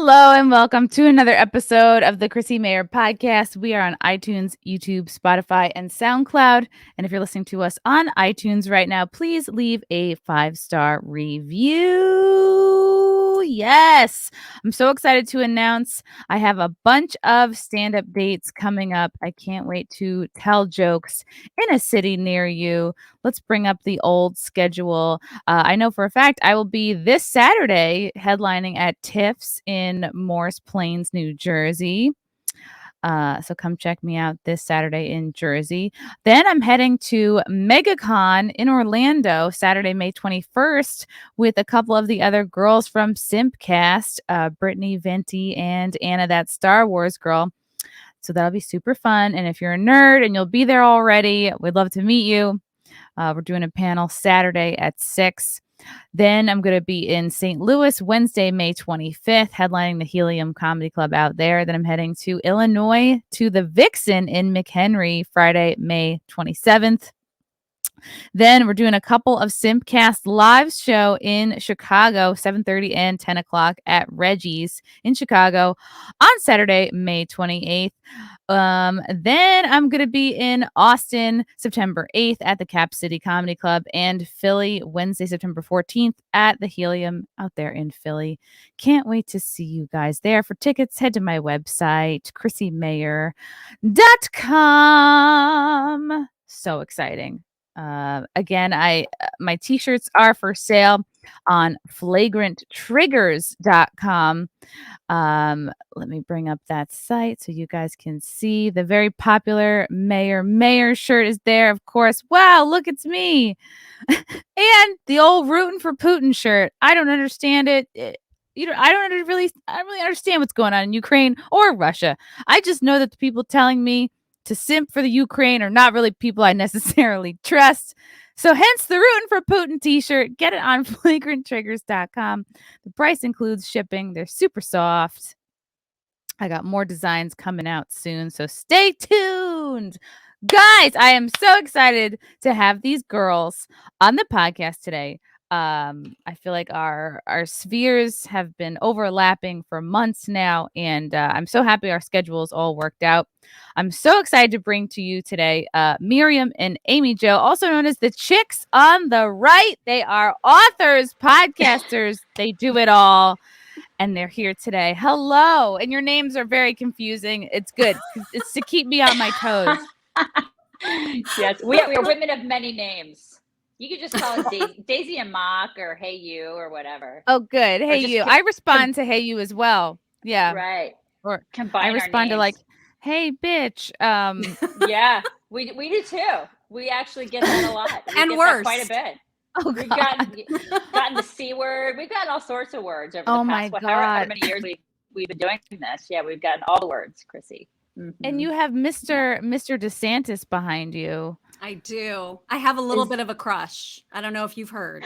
Hello and welcome to another episode of the Chrissie Mayr podcast. We are on iTunes, YouTube, Spotify, and SoundCloud. And if you're listening to us on iTunes right now, please leave a 5-star review. Yes, I'm so excited to announce I have a bunch of stand-up dates coming up. I can't wait to tell jokes in a city near you. Let's bring up the old schedule. I know for a fact I will be this Saturday headlining at Tiff's in Morris Plains, New Jersey. So come check me out this Saturday in Jersey. Then I'm heading to MegaCon in Orlando, Saturday, May 21st, with a couple of the other girls from SimpCast, Brittany, Venti, and Anna, that Star Wars girl. So that'll be super fun. And if you're a nerd and you'll be there already, we'd love to meet you. We're doing a panel Saturday at 6. Then I'm going to be in St. Louis Wednesday, May 25th, headlining the Helium Comedy Club out there. Then I'm heading to Illinois to the Vixen in MCHENRY Friday, May 27th. Then we're doing a couple of SimpCast live show in Chicago, 7:30 and 10 o'clock at Reggie's in Chicago on Saturday, May 28th. Then I'm going to be in Austin, September 8th at the Cap City Comedy Club, and Philly, Wednesday, September 14th at the Helium out there in Philly. Can't wait to see you guys there. For tickets, head to my website, ChrissieMayr.com. So exciting. Again, my t-shirts are for sale on flagranttriggers.com. Let me bring up that site so you guys can see. The very popular Mayor shirt is there, of course. Wow, look, it's me. And the old rooting for Putin shirt. I don't understand it. I don't really understand what's going on in Ukraine or Russia. I just know that the people telling me to simp for the Ukraine are not really people I necessarily trust. So hence the Rootin' for Putin t-shirt. Get it on flagranttriggers.com. The price includes shipping. They're super soft. I got more designs coming out soon, so stay tuned. Guys, I am so excited to have these girls on the podcast today. I feel like our spheres have been overlapping for months now, and I'm so happy our schedules all worked out. I'm so excited to bring to you today Miriam and Amy Jo, also known as the Chicks on the Right. They are authors, podcasters, they do it all, and they're here today. Hello, and your names are very confusing. It's good. It's to keep me on my toes. Yes, we are women of many names. You could just call us Daisy and Mock or Hey You or whatever. Oh, good. Hey You. I respond to Hey You as well. Yeah. Right. Or combine I respond to like, hey, bitch. Yeah, we do too. We actually get that a lot. And worse. Quite a bit. Oh, We've gotten the C word. We've gotten all sorts of words over the past however many years we've been doing this. Yeah, we've gotten all the words, Chrissy. Mm-hmm. And you have Mr. DeSantis behind you. I do. I have a little bit of a crush. I don't know if you've heard.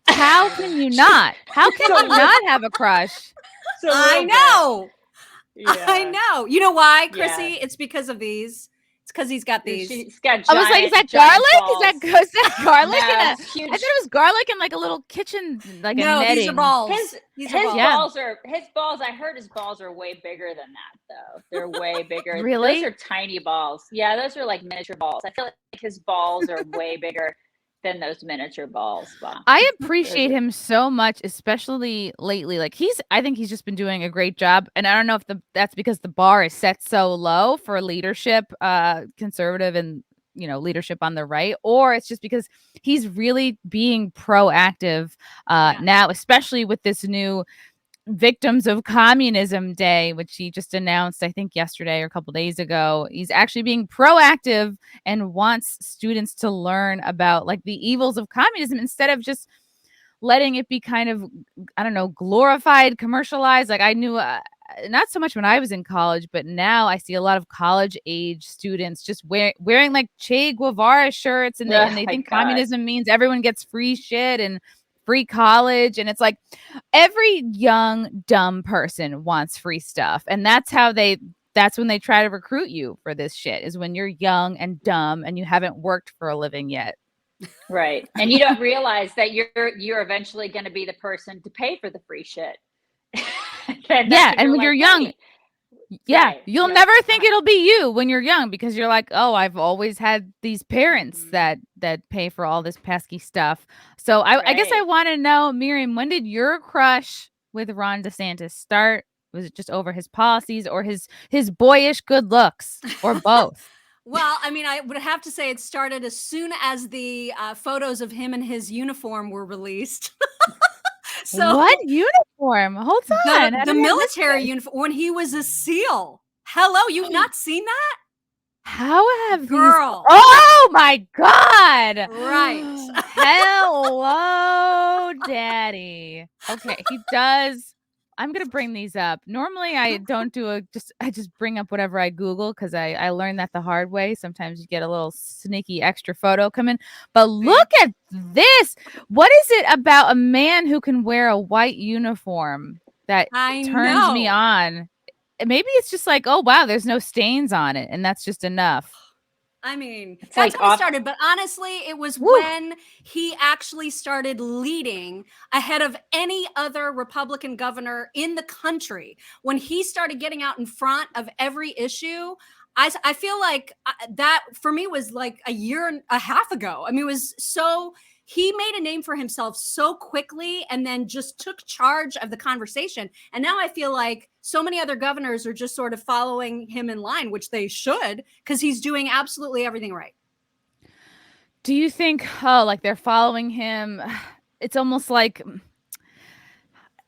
How can you not? How can you not have a crush? I know. Yeah. I know. You know why, Chrissy? Yeah. It's because of these. It's because he's got these. I was like, is that garlic? Is that garlic? No, I thought it was garlic in like a little kitchen, like a netting. These are balls. His balls are. I heard his balls are way bigger than that, though. They're way bigger. Really? Those are tiny balls. Yeah, those are like miniature balls. I feel like his balls are way bigger than those miniature balls. Wow. I appreciate him so much, especially lately. Like I think he's just been doing a great job. And I don't know if that's because the bar is set so low for leadership, conservative and, leadership on the right, or it's just because he's really being proactive now, especially with this new Victims of Communism Day, which he just announced, I think yesterday or a couple days ago. He's actually being proactive and wants students to learn about like the evils of communism instead of just letting it be kind of, I don't know, glorified, commercialized. Like I knew not so much when I was in college, but now I see a lot of college age students just wearing like Che Guevara shirts, and they think communism means everyone gets free shit and free college. And it's like every young dumb person wants free stuff, and that's when they try to recruit you for this shit, is when you're young and dumb and you haven't worked for a living yet. Right. And you don't realize that you're eventually going to be the person to pay for the free shit. Yeah, and when like, you're young, hey, yeah, right, you'll never think it'll be you when you're young because you're like, oh, I've always had these parents that pay for all this pesky stuff. So I guess I want to know, Miriam, when did your crush with Ron DeSantis start? Was it just over his policies or his boyish good looks or both? Well, I mean, I would have to say it started as soon as the photos of him in his uniform were released. So What uniform? Hold on. the military uniform when he was a SEAL. Hello, you've not seen that? How have Girl. these? Oh my God! Right. Hello, Daddy. Okay, he does. I'm gonna bring these up. Normally, I don't do I just bring up whatever I Google because I learned that the hard way. Sometimes you get a little sneaky extra photo come in. But look at this. What is it about a man who can wear a white uniform that turns me on? Maybe it's just like, oh wow, there's no stains on it, and that's just enough. I mean, that's how it started. But honestly, it was when he actually started leading ahead of any other Republican governor in the country. When he started getting out in front of every issue, I feel like that for me was like a year and a half ago. I mean, it was so he made a name for himself so quickly and then just took charge of the conversation. And now I feel like so many other governors are just sort of following him in line, which they should, because he's doing absolutely everything right. Do you think, like they're following him? It's almost like,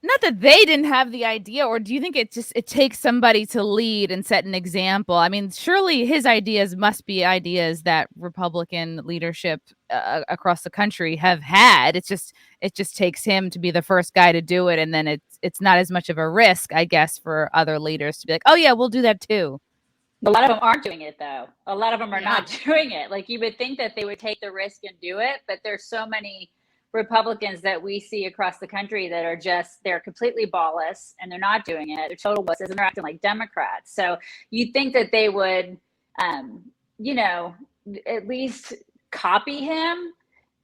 not that they didn't have the idea, or do you think it takes somebody to lead and set an example? I mean, surely his ideas must be ideas that Republican leadership across the country have had. It just takes him to be the first guy to do it, and then it's not as much of a risk, I guess, for other leaders to be like, oh yeah, we'll do that too. A lot of them aren't doing it though. A lot of them are not doing it. Like you would think that they would take the risk and do it, but there's so many Republicans that we see across the country that are they're completely ballless and they're not doing it. They're total wusses and they're acting like Democrats. So you'd think that they would, at least copy him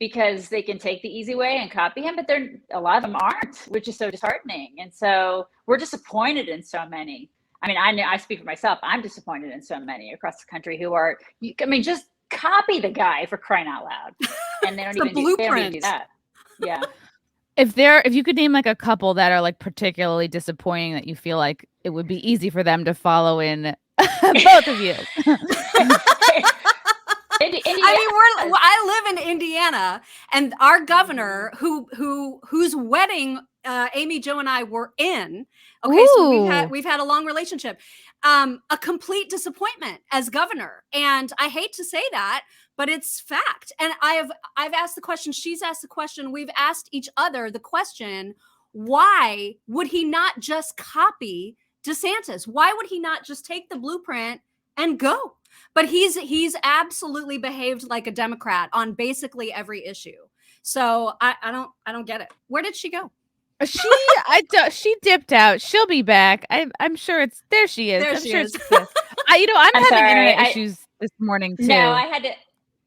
because they can take the easy way and copy him, but a lot of them aren't, which is so disheartening. And so we're disappointed in so many. I mean, I speak for myself. I'm disappointed in so many across the country who are, just copy the guy for crying out loud. And they don't even do that. Yeah. If you could name like a couple that are like particularly disappointing that you feel like it would be easy for them to follow in, both of you. I live in Indiana, and our governor, whose wedding Amy Jo and I were in. Okay, Ooh. So we've had a long relationship. A complete disappointment as governor, and I hate to say that, but it's fact. And I've asked the question. She's asked the question. We've asked each other the question: why would he not just copy DeSantis? Why would he not just take the blueprint and go? But he's absolutely behaved like a Democrat on basically every issue. So I don't get it. Where did she go? She dipped out. She'll be back. I'm sure there she is. There she is. I'm having internet issues this morning too. No,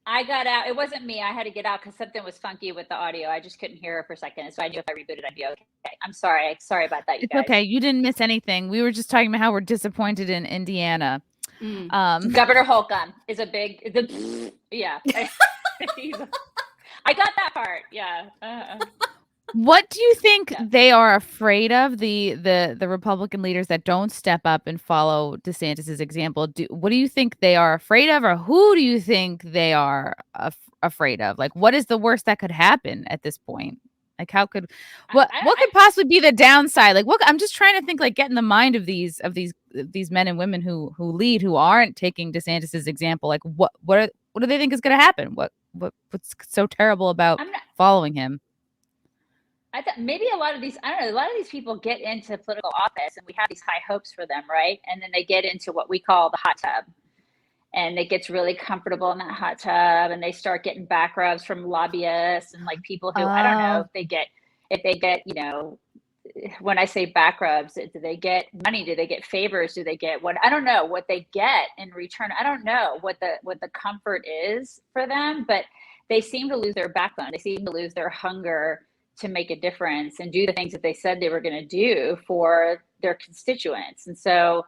I got out. It wasn't me. I had to get out because something was funky with the audio. I just couldn't hear her for a second. So I knew if I rebooted, I'd be okay. I'm sorry. Sorry about that, you guys. It's okay. You didn't miss anything. We were just talking about how we're disappointed in Indiana. Governor Holcomb is yeah. I got that part. Yeah. What do you think they are afraid of, the Republican leaders that don't step up and follow DeSantis's example? What do you think they are afraid of, or who do you think they are afraid of? Like, what is the worst that could happen at this point? Like, what could possibly be the downside? Like, I'm just trying to think, like, get in the mind of these men and women who lead, who aren't taking DeSantis's example. Like, what do they think is going to happen? What's so terrible about following him? I thought maybe a lot of these people get into political office and we have these high hopes for them, right? And then they get into what we call the hot tub. And it gets really comfortable in that hot tub and they start getting back rubs from lobbyists and like people who, I don't know, if they get, when I say back rubs, do they get money? Do they get favors? Do they get I don't know what they get in return. I don't know what the comfort is for them, but they seem to lose their backbone. They seem to lose their hunger to make a difference and do the things that they said they were going to do for their constituents. And so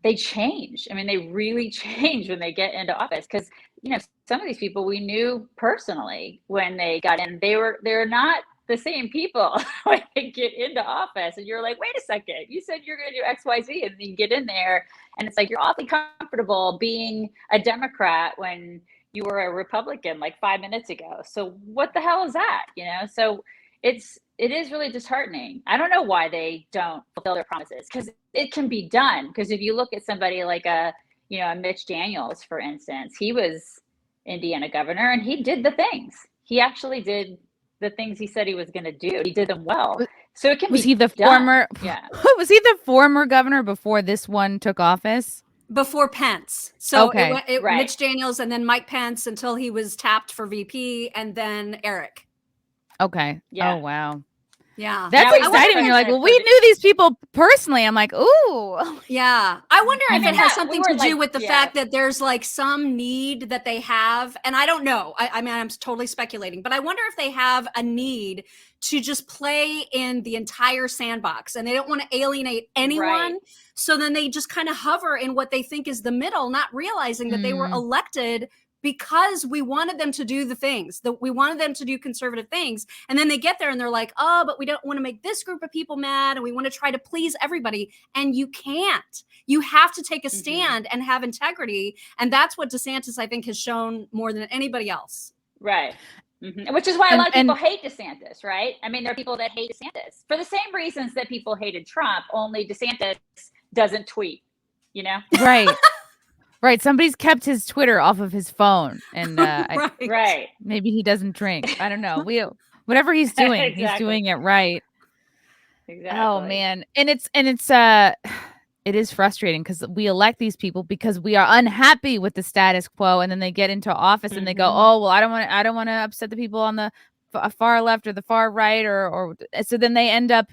they change. I mean, they really change when they get into office, because, you know, some of these people we knew personally when they got in, they're not the same people when they get into office. And you're like, wait a second, you said you're going to do X, Y, Z, and then you get in there and it's like, you're awfully comfortable being a Democrat when you were a Republican like 5 minutes ago. So what the hell is that? You know? So it is really disheartening. I don't know why they don't fulfill their promises, because it can be done. Because if you look at somebody like a Mitch Daniels, for instance, he was Indiana governor and he did the things. He actually did the things he said he was going to do. He did them well. So it can was be he the done. former? Yeah. Was he the former governor before this one took office? Before Pence. So Okay. Right. Mitch Daniels and then Mike Pence until he was tapped for VP, and then Eric. Okay. Yeah. Oh, wow. Yeah. That's Now he's exciting when you're like, well, we president knew these people personally. I'm like, ooh. Yeah. I wonder if mean, it has that- something we to were do like- with the yeah. fact that there's like some need that they have. And I don't know. I mean, I'm totally speculating, but I wonder if they have a need to just play in the entire sandbox and they don't want to alienate anyone. Right. So then they just kind of hover in what they think is the middle, not realizing that they were elected because we wanted them to do the things that we wanted them to do, conservative things. And then they get there and they're like, oh, but we don't want to make this group of people mad. And we want to try to please everybody. And you can't. You have to take a stand and have integrity. And that's what DeSantis, I think, has shown more than anybody else. Right. Which is why a lot of people hate DeSantis, right? I mean, there are people that hate DeSantis for the same reasons that people hated Trump, only DeSantis doesn't tweet, you know? Right. Right. Somebody's kept his Twitter off of his phone, and Right. maybe he doesn't drink. I don't know. Whatever he's doing, Exactly. he's doing it right. Exactly. Oh man, and it's it is frustrating because we elect these people because we are unhappy with the status quo, and then they get into office and they go, oh well, I don't want to upset the people on the far left or the far right, or so then they end up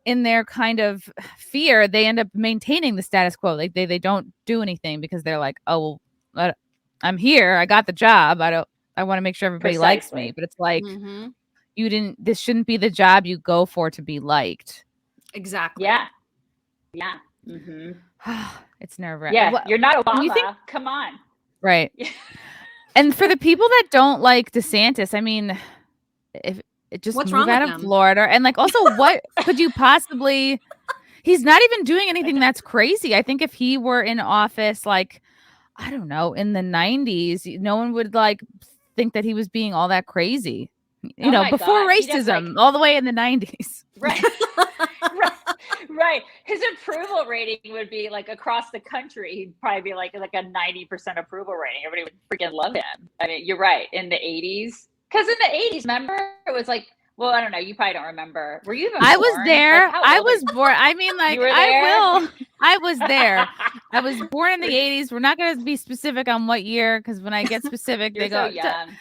in their kind of fear, they end up maintaining the status quo. Like they don't do anything because they're like, oh, well, I'm here. I got the job. I want to make sure everybody likes me. But it's like, this shouldn't be the job you go for to be liked. Exactly. Yeah. Yeah. It's nerve-wracking. Yeah. You're not Obama. You Come on. Right. And for the people that don't like DeSantis, I mean, if it just What's move wrong out with of them? Florida. And like, also, what could you possibly, he's not even doing anything that's crazy. I think if he were in office, like, I don't know, in the 90s, no one would like think that he was being all that crazy, you know, before racism, all the way in the 90s. Right. Right. His approval rating would be like across the country. He'd probably be like a 90% approval rating. Everybody would freaking love him. I mean, you're right. In the 80s. Because in the 80s, remember, it was like, well, I don't know. You probably don't remember. Were you even I born? was there. Like, I was born. I mean, like, I was there. I was born in the 80s. We're not going to be specific on what year, because when I get specific, they go, so young.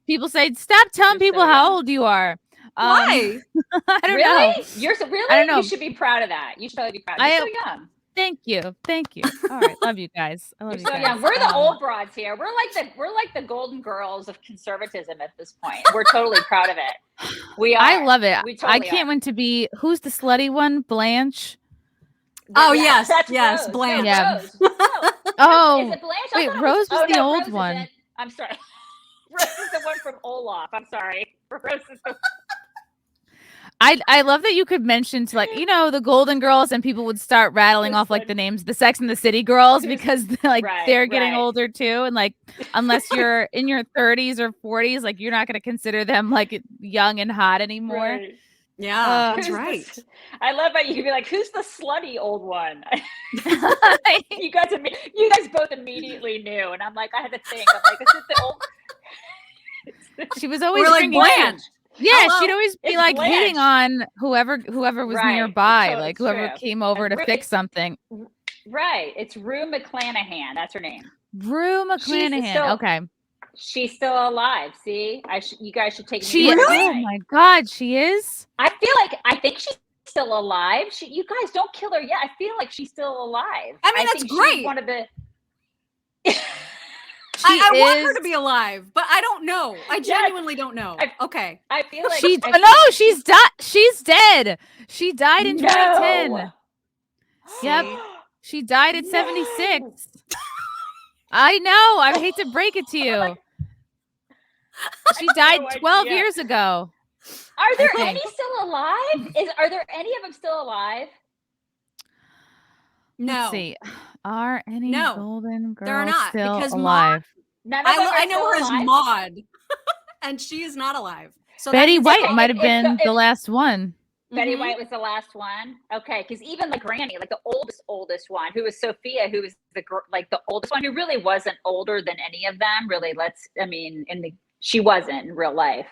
People say, stop telling people how old you are. Why? I don't really? know. You're so really? I don't know. You should be proud of that. You should totally be proud. You're so young. Thank you. All right, love you guys. I love you so guys. young. We're the old broads here. We're like the golden girls of conservatism at this point. We're totally proud of it. We are. I love it. We totally I can't wait to be. Who's the slutty one? Blanche. Oh yes, yes, Rose. Blanche. No, Yeah. Rose. No. Oh, Is it Blanche? wait, Rose was the old Rose one. isn't. I'm sorry. Rose is the one from Olaf. I'm sorry. Rose is the I love that you could mention to, like, you know, the Golden Girls, and people would start rattling off like the names, the Sex and the City girls, because like they're getting older too, and like unless you're in your 30s or 40s, like you're not going to consider them like young and hot anymore. Right. Yeah, that's right. I love how you could be like, who's the slutty old one? you guys both immediately knew, and I'm like, I had to think. I'm like, is it the old? She was always like Blanche. Yeah, hello. she'd always be like Blanche. hitting on whoever was nearby, Totally like whoever true. came over to fix something. Right, it's Rue McClanahan. That's her name. Rue McClanahan. Okay, she's still alive. See, you guys should take. She is. Oh my God, she is. I think she's still alive. You guys don't kill her yet. I feel like she's still alive. I mean, that's great. She's one of the. I want her to be alive, but I don't know. I genuinely don't know. Okay. I feel like she's dead. She died in 2010. Yep. She died at 76. I know. I hate to break it to you. She died 12 years ago. Are there any still alive? Are there any of them still alive? No. Let's see. Are any Golden Girls still because alive? I know her as Maud, and she is not alive. So Betty White might have been the last one. Betty White was the last one. Okay, because even like Granny, like the oldest one, who was Sophia, who was the oldest one, who really wasn't older than any of them. Really, she wasn't in real life.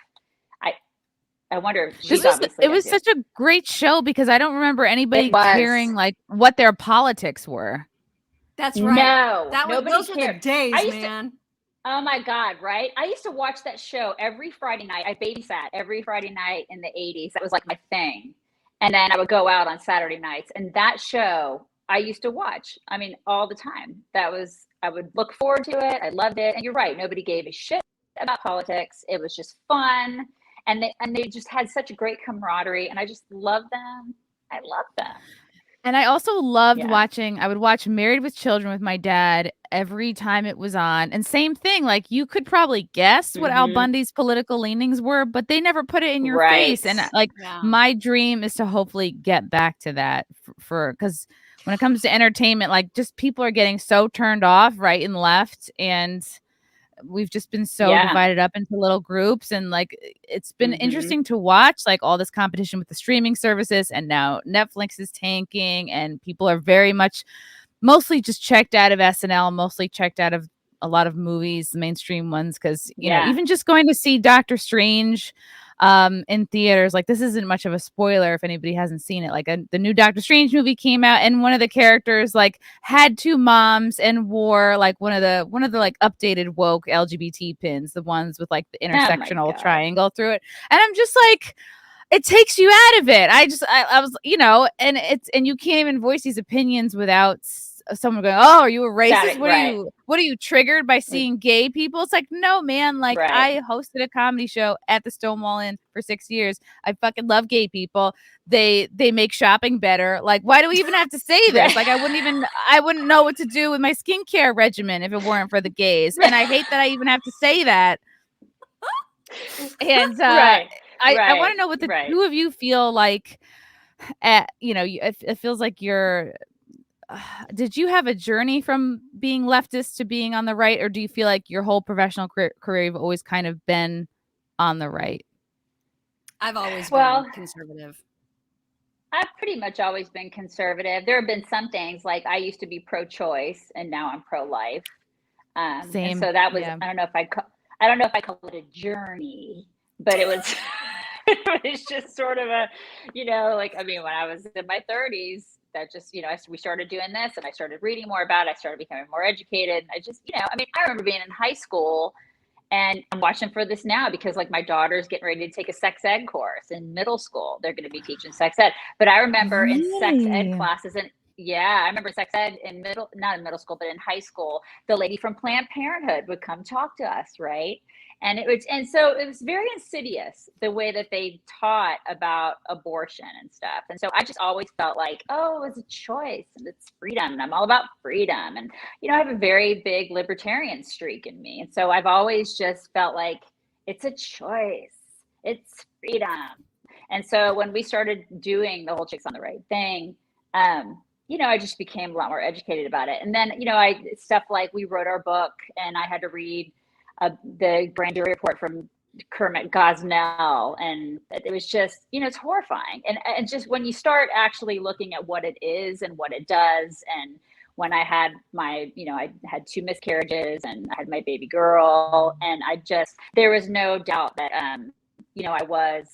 I wonder if she's it was such a great show because I don't remember anybody caring like what their politics were. That's right. No, those were the days, man. Oh my God, right? I used to watch that show every Friday night. I babysat every Friday night in the 80s. That was like my thing. And then I would go out on Saturday nights. And that show I used to watch, all the time. I would look forward to it. I loved it. And you're right. Nobody gave a shit about politics. It was just fun. And they just had such a great camaraderie. And I just love them. I love them. And I also loved I would watch Married with Children with my dad every time it was on. And same thing, like you could probably guess what Al Bundy's political leanings were, but they never put it in your face. And my dream is to hopefully get back to that because when it comes to entertainment, like just people are getting so turned off right and left. And we've just been so divided up into little groups, and like it's been interesting to watch like all this competition with the streaming services, and now Netflix is tanking and people are very much mostly just checked out of SNL, mostly checked out of a lot of movies, the mainstream ones, because you know, even just going to see Doctor Strange in theaters, like this isn't much of a spoiler if anybody hasn't seen it. Like the new Doctor Strange movie came out, and one of the characters like had two moms and wore like one of the like updated woke LGBT pins, the ones with like the intersectional triangle through it, and I'm just like, it takes you out of it. I was, you know, and you can't even voice these opinions without someone going, "Oh, are you a racist? What are you triggered by seeing gay people?" It's like, no, man. Like I hosted a comedy show at the Stonewall Inn for 6 years. I fucking love gay people. They make shopping better. Like, why do we even have to say this? Like, I wouldn't know what to do with my skincare regimen if it weren't for the gays. And I hate that I even have to say that. And I want to know what the two of you feel like. It feels like you're. Did you have a journey from being leftist to being on the right, or do you feel like your whole professional career you've always kind of been on the right? I've always been conservative. I've pretty much always been conservative. There have been some things like I used to be pro-choice, and now I'm pro-life. Same. And so that was I don't know if I call it a journey, but it was it was just sort of a, when I was in my 30s. That just, we started doing this, and I started reading more about it. I started becoming more educated. I just, I remember being in high school, and I'm watching for this now because like my daughter's getting ready to take a sex ed course in middle school. They're going to be teaching sex ed. But I remember in sex ed classes, and I remember sex ed not in middle school, but in high school, the lady from Planned Parenthood would come talk to us, right? And so it was very insidious the way that they taught about abortion and stuff. And so I just always felt like, oh, it's a choice and it's freedom, and I'm all about freedom. And, I have a very big libertarian streak in me. And so I've always just felt like it's a choice. It's freedom. And so when we started doing the whole Chicks on the Right thing, I just became a lot more educated about it. And then, stuff like we wrote our book, and I had to read the grand jury report from Kermit Gosnell, and it was just, it's horrifying. And just when you start actually looking at what it is and what it does, and when I had my, I had 2 miscarriages, and I had my baby girl, and there was no doubt that, I was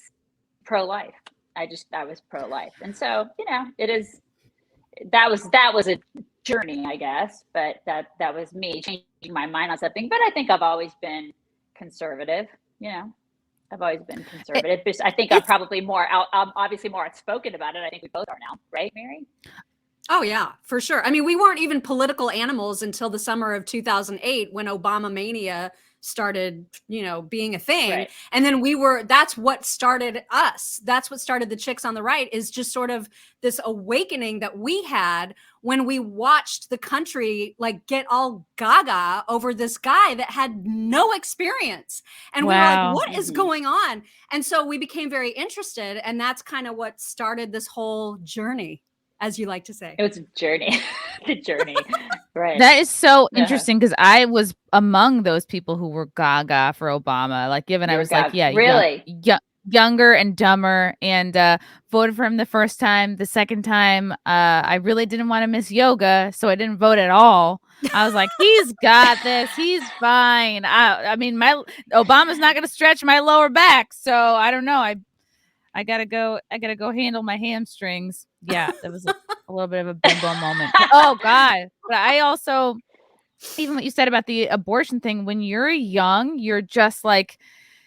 pro-life. I was pro-life. And so, that was a journey, I guess, but that was me changing my mind on something. But I think I've always been conservative. I've always been conservative. I think I'm probably I'm obviously more outspoken about it. I think we both are now, right, Mary? Oh yeah, for sure. We weren't even political animals until the summer of 2008 when Obama mania started, being a thing. Right. And then that's what started us. That's what started the Chicks on the Right, is just sort of this awakening that we had when we watched the country like get all gaga over this guy that had no experience. And we were like, what is going on? And so we became very interested. And that's kind of what started this whole journey, as you like to say. It was a journey. The journey. Right. That is so interesting, because I was among those people who were gaga for Obama. Like, given I was like, really younger and dumber, and voted for him the first time. The second time, I really didn't want to miss yoga, so I didn't vote at all. I was like, he's got this. He's fine. I mean, Obama's not going to stretch my lower back, so I don't know. I gotta go handle my hamstrings. Yeah, that was a little bit of a bimbo moment. Oh God. But I also, even what you said about the abortion thing, when you're young, you're just like,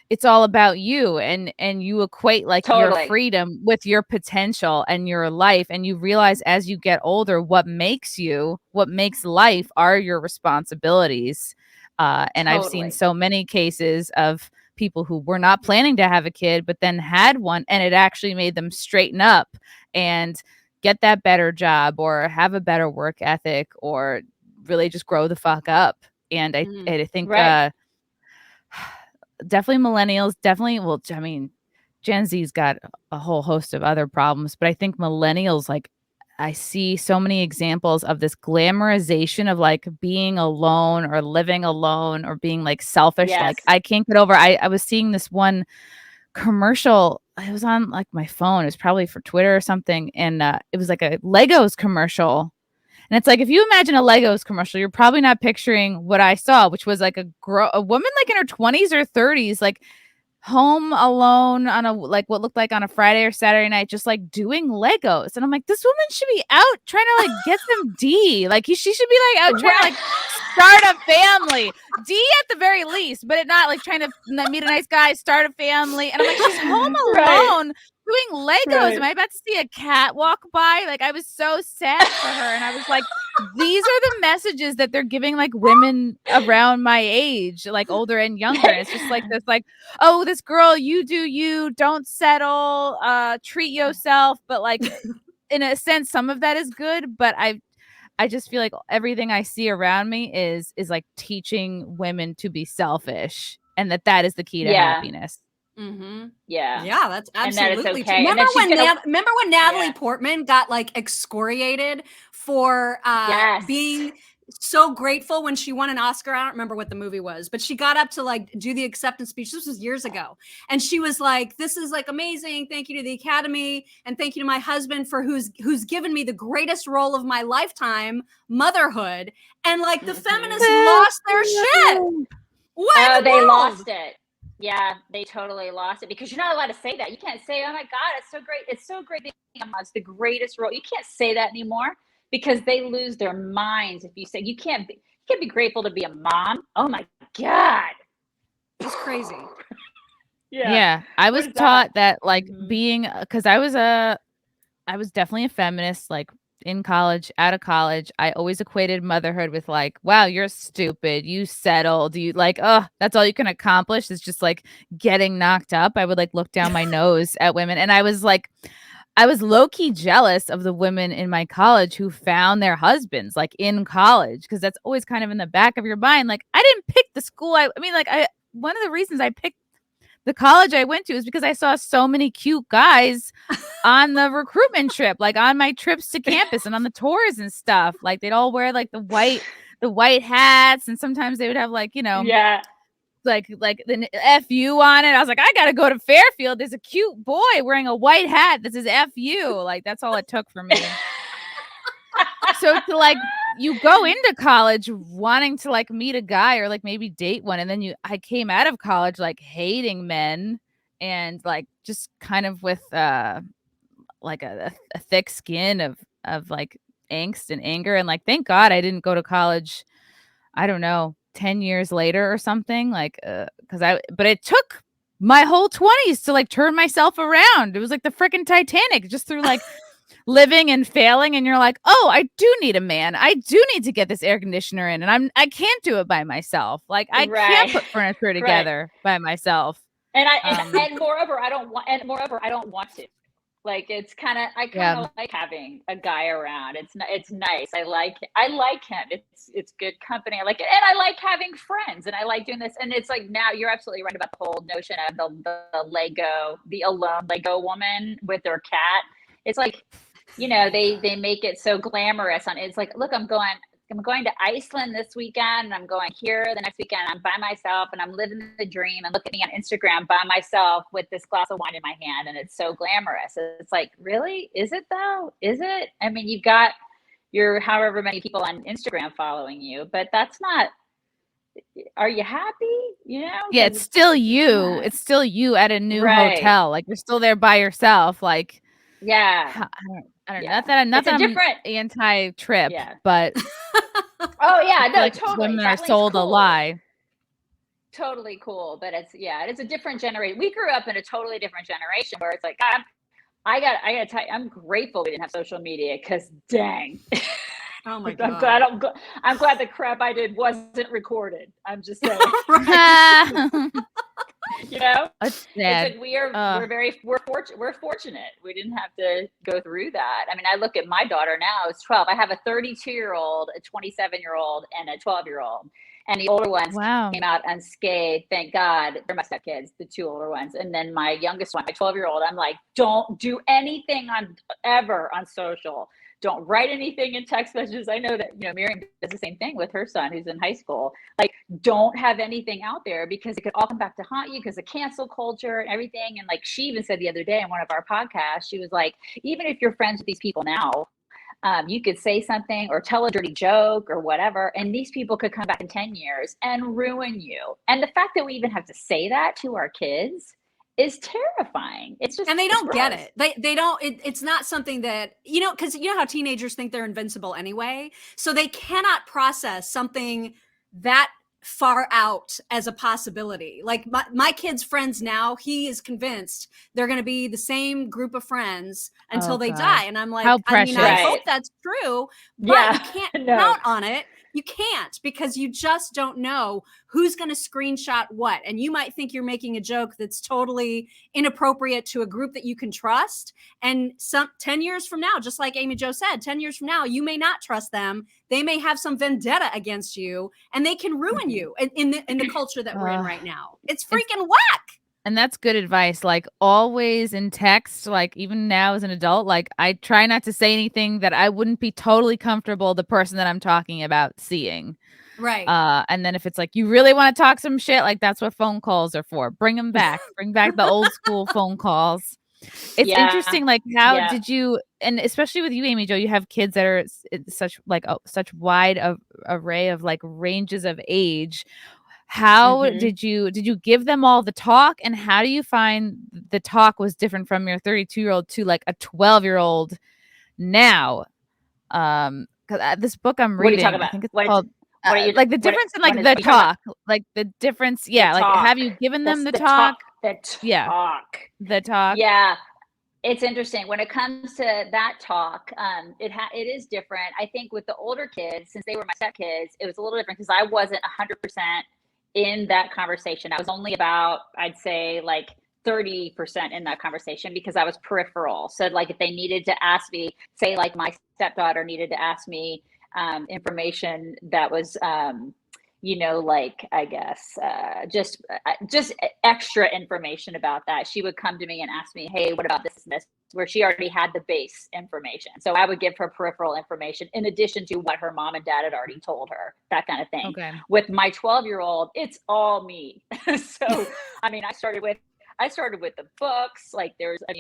it's all about you, and you equate like your freedom with your potential and your life, and you realize as you get older what makes life are your responsibilities. And I've seen so many cases of people who were not planning to have a kid, but then had one, and it actually made them straighten up and get that better job, or have a better work ethic, or really just grow the fuck up. And I think definitely millennials, well, I mean, Gen Z's got a whole host of other problems, but I think millennials, like, I see so many examples of this glamorization of like being alone or living alone or being like selfish. Yes. Like, I can't get over. I was seeing this one commercial. It was on like my phone. It was probably for Twitter or something. And it was like a Legos commercial. And it's like, if you imagine a Legos commercial, you're probably not picturing what I saw, which was like a woman like in her 20s or 30s, like home alone on a like what looked like on a Friday or Saturday night, just like doing Legos. And I'm like, this woman should be out trying to like get some D. Like she should be like out trying to like start a family. D at the very least, but not like trying to meet a nice guy, start a family. And I'm like, she's home alone doing Legos. Am I about to see a cat walk by? Like, I was so sad for her. And I was like, these are the messages that they're giving like women around my age, like older and younger. And it's just like this, like, oh, this girl, you do you, don't settle, treat yourself. But like, in a sense, some of that is good. But I just feel like everything I see around me is like teaching women to be selfish, and that is the key to happiness. Mm-hmm. Yeah, that's absolutely okay. True. Remember when Natalie Portman got like excoriated for being so grateful when she won an Oscar? I don't remember what the movie was, but she got up to like do the acceptance speech. This was years ago, and she was like, "This is like amazing. Thank you to the Academy, and thank you to my husband for who's given me the greatest role of my lifetime, motherhood." And like the feminists lost their shit. What? They lost it. Yeah, they totally lost it, because you're not allowed to say that. You can't say, "Oh my God, it's so great. It's so great being a mom. It's the greatest role." You can't say that anymore, because they lose their minds if you say you can't be grateful to be a mom. Oh my God. It's crazy. Yeah. I was taught that like being, because I was definitely a feminist, like in college, out of college. I always equated motherhood with like, wow, you're stupid, you settled, you like, oh, that's all you can accomplish is just like getting knocked up. I would like look down my nose at women, and I was low-key jealous of the women in my college who found their husbands like in college, because that's always kind of in the back of your mind. Like, I didn't pick the school. One of the reasons I picked the college I went to is because I saw so many cute guys on the recruitment trip, like on my trips to campus and on the tours and stuff. Like, they'd all wear like the white hats, and sometimes they would have like, like the FU on it. I was like, I gotta go to Fairfield. There's a cute boy wearing a white hat that says FU. Like, that's all it took for me. So to like, you go into college wanting to like meet a guy or like maybe date one, and then I came out of college like hating men, and like just kind of with like a thick skin of like angst and anger, and like, thank God I didn't go to college, I don't know, 10 years later or something, like but it took my whole 20s to like turn myself around. It was like the freaking Titanic, just through like living and failing, and you're like, oh, I do need a man. I do need to get this air conditioner in, and I can't do it by myself. Like I can't put furniture together by myself. And moreover, I don't want to. Like I kind of like having a guy around. It's nice. I like him. It's good company. I like it, and I like having friends, and I like doing this. And it's like, now you're absolutely right about the whole notion of the alone Lego woman with her cat. It's like, they make it so glamorous it's like, look, I'm going to Iceland this weekend, and I'm going here the next weekend. I'm by myself, and I'm living the dream, and look at me on Instagram by myself with this glass of wine in my hand, and it's so glamorous. It's like, really? Is it though? Is it? I mean, you've got your however many people on Instagram following you, but that's not, are you happy? Yeah, it's still you. It's still you at a new hotel. Like you're still there by yourself. Like, yeah. I don't know. Not that I'm anti-trip, but oh yeah, no, like totally. Women are sold a lie. Totally cool, but it's a different generation. We grew up in a totally different generation where it's like, I gotta tell you, I'm grateful we didn't have social media, because dang. Oh my God. I'm glad the crap I did wasn't recorded. I'm just saying. It's sad. We're fortunate. We didn't have to go through that. I mean, I look at my daughter now, it's 12. I have a 32-year-old, a 27-year-old, and a 12-year-old. And the older ones came out unscathed. Thank God. They're my stepkids, the two older ones. And then my youngest one, my 12-year-old, I'm like, don't do anything ever on social. Don't write anything in text messages. I know that, Miriam does the same thing with her son who's in high school. Like, don't have anything out there, because it could all come back to haunt you because of cancel culture and everything. And like she even said the other day in one of our podcasts, she was like, even if you're friends with these people now, you could say something or tell a dirty joke or whatever, and these people could come back in 10 years and ruin you. And the fact that we even have to say that to our kids is terrifying. It's just, and they don't get it. They don't, it's not something that, because how teenagers think they're invincible anyway. So they cannot process something that far out as a possibility. Like my kid's friends now, he is convinced they're going to be the same group of friends until they die. And I'm like, I hope that's true, but you can't count on it. You can't, because you just don't know who's going to screenshot what. And you might think you're making a joke that's totally inappropriate to a group that you can trust. And 10 years from now, just like Amy Jo said, 10 years from now, you may not trust them. They may have some vendetta against you, and they can ruin you in the culture that we're in right now. It's freaking whack. And that's good advice. Like, always in text, like even now as an adult, like I try not to say anything that I wouldn't be totally comfortable the person that I'm talking about seeing. Right. And then if it's like, you really want to talk some shit, like that's what phone calls are for. Bring them back. Bring back the old school phone calls. It's interesting. Like, how did you, and especially with you, Amy Jo, you have kids that are such wide array of like ranges of age. How did you give them all the talk, and how do you find the talk was different from your 32-year-old to like a 12-year-old now? Because this book I'm reading, I think it's called like the difference in like the talk, like the difference. Yeah. Like, have you given them the talk? The talk. Yeah. It's interesting when it comes to that talk. It is different. I think with the older kids, since they were my stepkids, it was a little different because I wasn't 100% in that conversation. I was only about, I'd say like 30% in that conversation because I was peripheral. So like if they needed to ask me, say like my stepdaughter needed to ask me information that was, like, I guess, just extra information about that. She would come to me and ask me, hey, what about this and this, where she already had the base information. So I would give her peripheral information in addition to what her mom and dad had already told her, that kind of thing. Okay. With my 12-year-old, it's all me. So, I mean, I started with the books. Like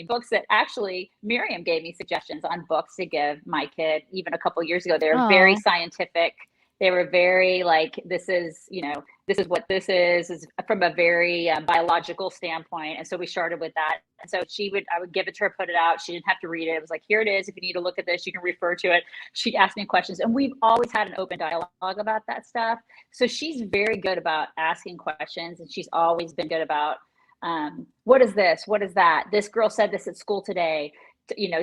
books that actually Miriam gave me suggestions on books to give my kid even a couple years ago. They're very scientific. They were very like, this is what this is from a very biological standpoint. And so we started with that. And so I would give it to her, put it out. She didn't have to read it. It was like, here it is. If you need to look at this, you can refer to it. She'd ask me questions. And we've always had an open dialogue about that stuff. So she's very good about asking questions. And she's always been good about, what is this? What is that? This girl said this at school today.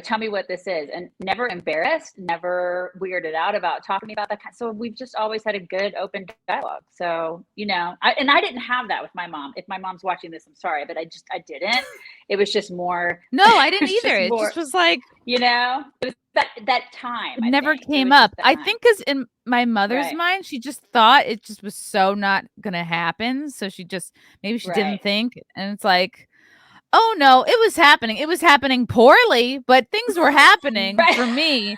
tell me what this is, and never embarrassed, never weirded out about talking to me about that kind. So we've just always had a good open dialogue. So, I didn't have that with my mom. If my mom's watching this, I'm sorry, but I didn't. It was just more. No, I didn't either. It just was like, it was that time. It never came up. I think because in my mother's mind, she just thought it just was so not going to happen. So maybe she didn't think. And it's like, oh no, it was happening. It was happening poorly, but things were happening for me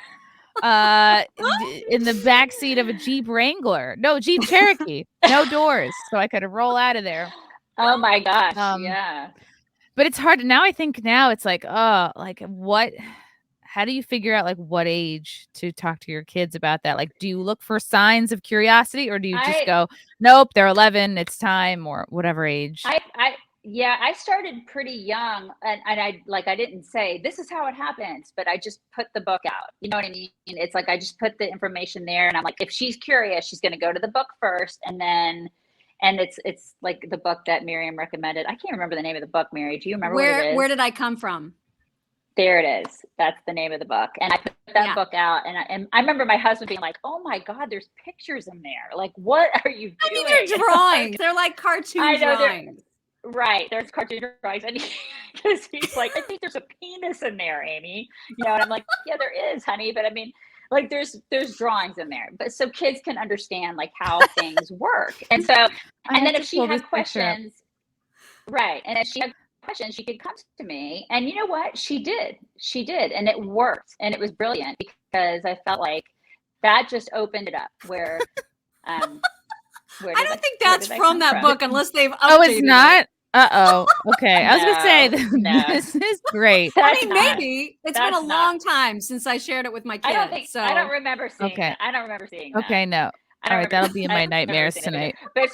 in the backseat of a Jeep Wrangler. No, Jeep Cherokee. No doors. So I could roll out of there. Oh my gosh. Yeah. But it's hard. Now I think it's like, how do you figure out like what age to talk to your kids about that? Like, do you look for signs of curiosity, or do you just go, nope, they're 11, it's time, or whatever age? I started pretty young, and I didn't say this is how it happens, but I just put the book out. You know what I mean? It's like I just put the information there, and I'm like, if she's curious, she's going to go to the book first, and it's like the book that Miriam recommended. I can't remember the name of the book, Mary. Do you remember what it is? Where did I come from? There it is. That's the name of the book. And I put that book out, and I remember my husband being like, oh my God, there's pictures in there. Like, what are you doing? I mean, they're drawings. They're like cartoon drawings. Right. There's cartoon drawings. And because he's like, I think there's a penis in there, Amy. And I'm like, yeah, there is, honey. But I mean, like there's drawings in there. But so kids can understand like how things work. And so, and then if she had questions, right. And if she had questions, she could come to me. And you know what? She did. And it worked. And it was brilliant because I felt like that just opened it up where, I don't think that's from that book unless they've updated it's not? Okay. I was going to say, this is great. I mean, maybe. It's been a long time since I shared it with my kids. I don't remember seeing that. I don't remember seeing that. Okay, no. All right, that'll be in my nightmares tonight. But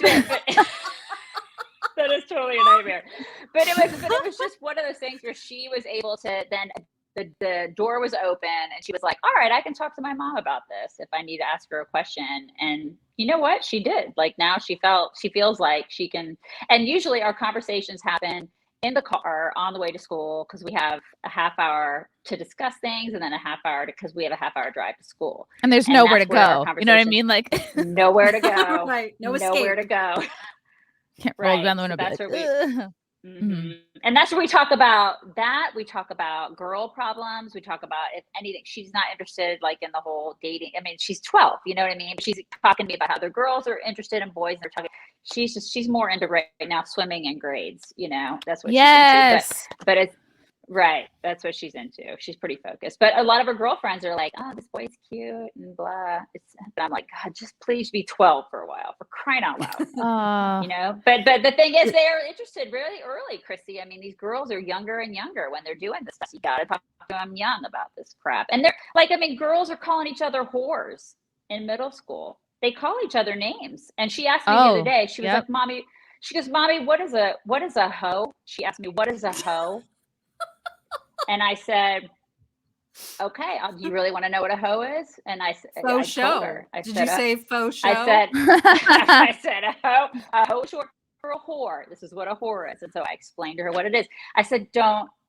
that is totally a nightmare. But it was just one of those things where she was able to then the door was open and she was like, all right, I can talk to my mom about this if I need to ask her a question. And you know what? She did. Like now she feels like she can. And usually our conversations happen in the car on the way to school because we have a half hour to discuss things and then a half hour because we have a half hour drive to school. And there's nowhere to go. You know what I mean? Like nowhere to go. Right. Nowhere to go. Can't roll down the window. That's where and that's where we talk about that. We talk about girl problems. We talk about if anything. She's not interested like in the whole dating. I mean, she's 12. You know what I mean? She's talking to me about how other girls are interested in boys. They're talking. She's more into right now swimming and grades. That's what she's into. But it's right. That's what she's into. She's pretty focused. But a lot of her girlfriends are like, oh, this boy's cute and blah. But I'm like, God, just please be 12 for a while, for crying out loud. But the thing is, they're interested really early, Chrissy. I mean, these girls are younger and younger when they're doing this stuff. You got to talk to them young about this crap. And they're like, I mean, girls are calling each other whores in middle school. They call each other names. And she asked me the other day, she was like, Mommy, what is a hoe? She asked me, what is a hoe? And I said, okay, do you really want to know what a hoe is? And I said, faux show. Did you say faux show? I said, a hoe short for a whore. This is what a whore is. And so I explained to her what it is. I said,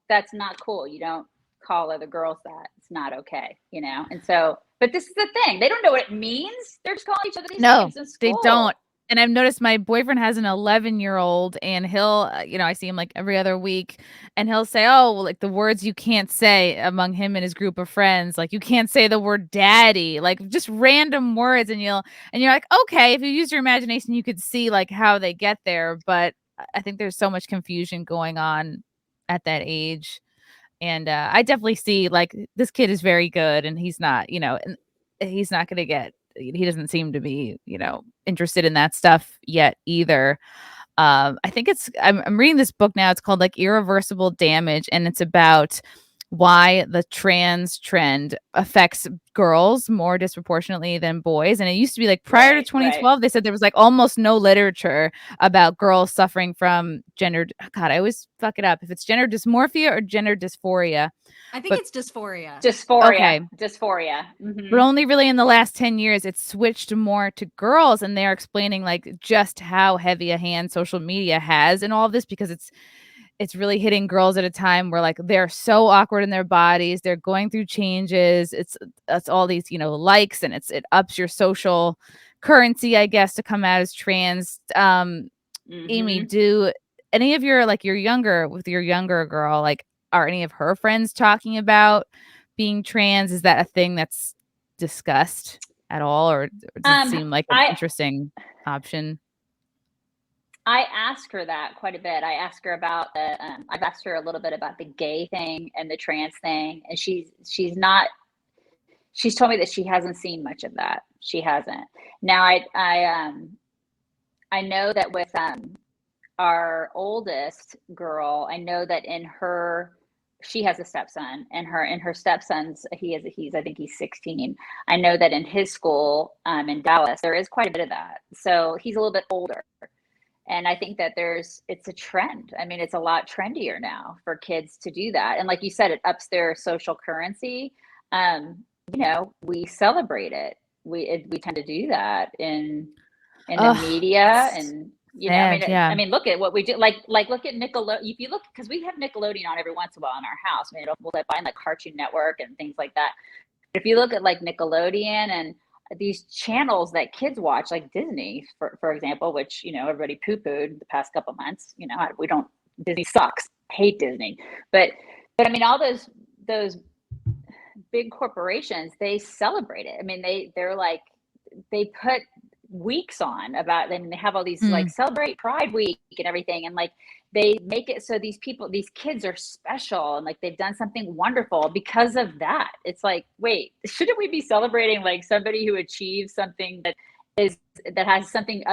that's not cool. You don't call other girls that. It's not okay, And so, but this is the thing. They don't know what it means. They're just calling each other these names in school. They don't. And I've noticed my boyfriend has an 11-year-old and he'll, I see him like every other week and he'll say, oh, well, like the words you can't say among him and his group of friends, like you can't say the word daddy, like just random words. And you're like, okay, if you use your imagination, you could see like how they get there. But I think there's so much confusion going on at that age. And I definitely see like this kid is very good and he's not, and he's not going to get, he doesn't seem to be, interested in that stuff yet either. I think I'm reading this book now. It's called like Irreversible Damage. And it's about why the trans trend affects girls more disproportionately than boys. And it used to be like prior to 2012, they said there was like almost no literature about girls suffering from gender. God, I always fuck it up. If it's gender dysmorphia or gender dysphoria. I think it's dysphoria. Okay. Dysphoria. Mm-hmm. But only really in the last 10 years, it's switched more to girls. And they're explaining like just how heavy a hand social media has in all of this because it's really hitting girls at a time where like they're so awkward in their bodies, they're going through changes. It's all these, you know, likes, and it ups your social currency, I guess, to come out as trans. Amy, do any of your younger girl, like, are any of her friends talking about being trans? Is that a thing that's discussed at all, or does it seem like an interesting option? I ask her that quite a bit. I ask her about I've asked her a little bit about the gay thing and the trans thing, and she's told me that she hasn't seen much of that. She hasn't. Now I know that with our oldest girl, I know that she has a stepson, and her stepson's I think he's 16. I know that in his school in Dallas there is quite a bit of that. So he's a little bit older. And I think that it's a trend. I mean, it's a lot trendier now for kids to do that. And like you said, it ups their social currency. You know, we celebrate it. We tend to do that in the media, and you know, I mean, look at what we do. Like look at Nickelodeon. If you look, because we have Nickelodeon on every once in a while in our house. I mean, we'll find like Cartoon Network and things like that. But if you look at like Nickelodeon and these channels that kids watch, like Disney, for example, which, you know, everybody poo-pooed the past couple months. You know, Disney sucks. I hate Disney. But I mean, all those big corporations, they celebrate it. I mean, they're like, they put weeks on about, and they have all these like celebrate Pride Week and everything, and like they make it so these kids are special, and like they've done something wonderful because of that. It's like, wait, shouldn't we be celebrating like somebody who achieves something that has something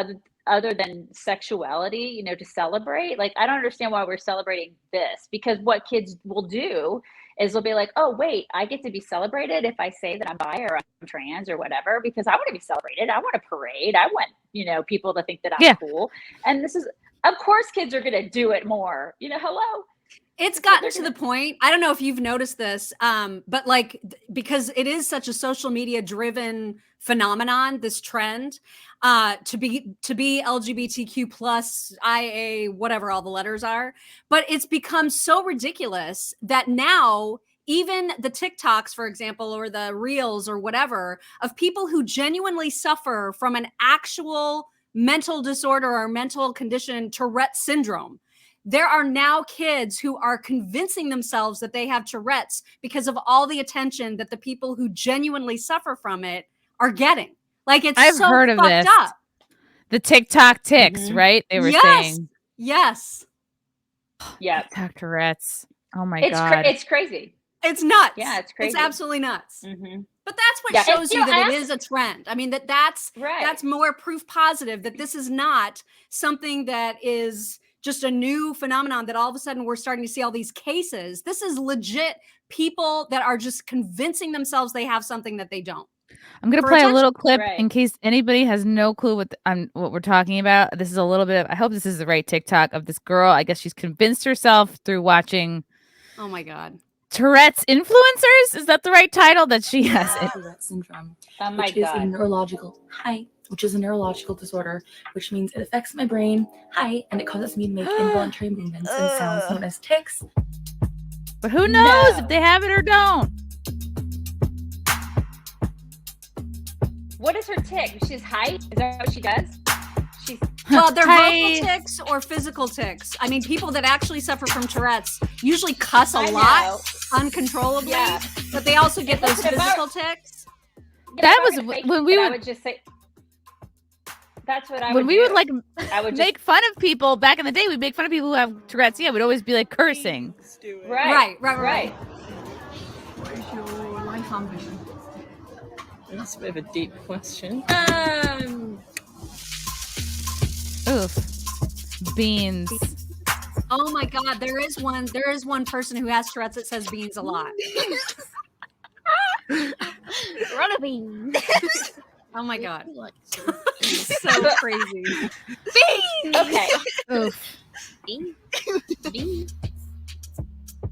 other than sexuality, you know, to celebrate? Like, I don't understand why we're celebrating this, because what kids will do is they'll be like, oh, wait, I get to be celebrated if I say that I'm bi or I'm trans or whatever, because I want to be celebrated. I want a parade. I want, you know, people to think that I'm cool. And this is, of course, kids are going to do it more. You know, hello. It's gotten to the point, I don't know if you've noticed this, but like, because it is such a social media driven phenomenon, this trend, to be LGBTQ plus IA, whatever all the letters are, but it's become so ridiculous that now even the TikToks, for example, or the reels or whatever of people who genuinely suffer from an actual mental disorder or mental condition, Tourette syndrome. There are now kids who are convincing themselves that they have Tourette's because of all the attention that the people who genuinely suffer from it are getting. Like, it's I've so heard of fucked this. up. The TikTok ticks, right? They were saying. Yes. Yeah. TikTok Tourette's. Oh my God. It's crazy. It's nuts. Yeah, it's crazy. It's absolutely nuts. Mm-hmm. But that's what shows you that it is a trend. I mean, that's more proof positive that this is not something that is just a new phenomenon that all of a sudden we're starting to see all these cases. This is legit people that are just convincing themselves they have something that they don't. I'm going to play a little clip in case anybody has no clue what we're talking about. This is a little bit of, I hope this is the right TikTok of this girl. I guess she's convinced herself through watching. Oh my God. Tourette's influencers? Is that the right title? That she has Tourette syndrome, which is a neurological disorder, which means it affects my brain, and it causes me to make involuntary movements and sounds known as tics. But who knows if they have it or don't? What is her tic? She's height? Is that what she does? Well, they're vocal tics or physical tics. I mean, people that actually suffer from Tourette's usually cuss a lot uncontrollably, but they also get those physical tics. That was when we would. I would just say. That's what I when would we do. would like I would make fun of people back in the day. We'd make fun of people who have Tourette's. Yeah, we'd always be like cursing. Right. Where's your line combination? That's a bit of a deep question. Oof. Beans. Oh my God, there is one person who has Tourette's that says beans a lot. Run a bean. Oh my God. So crazy. Beans. Okay. Oof. Bean.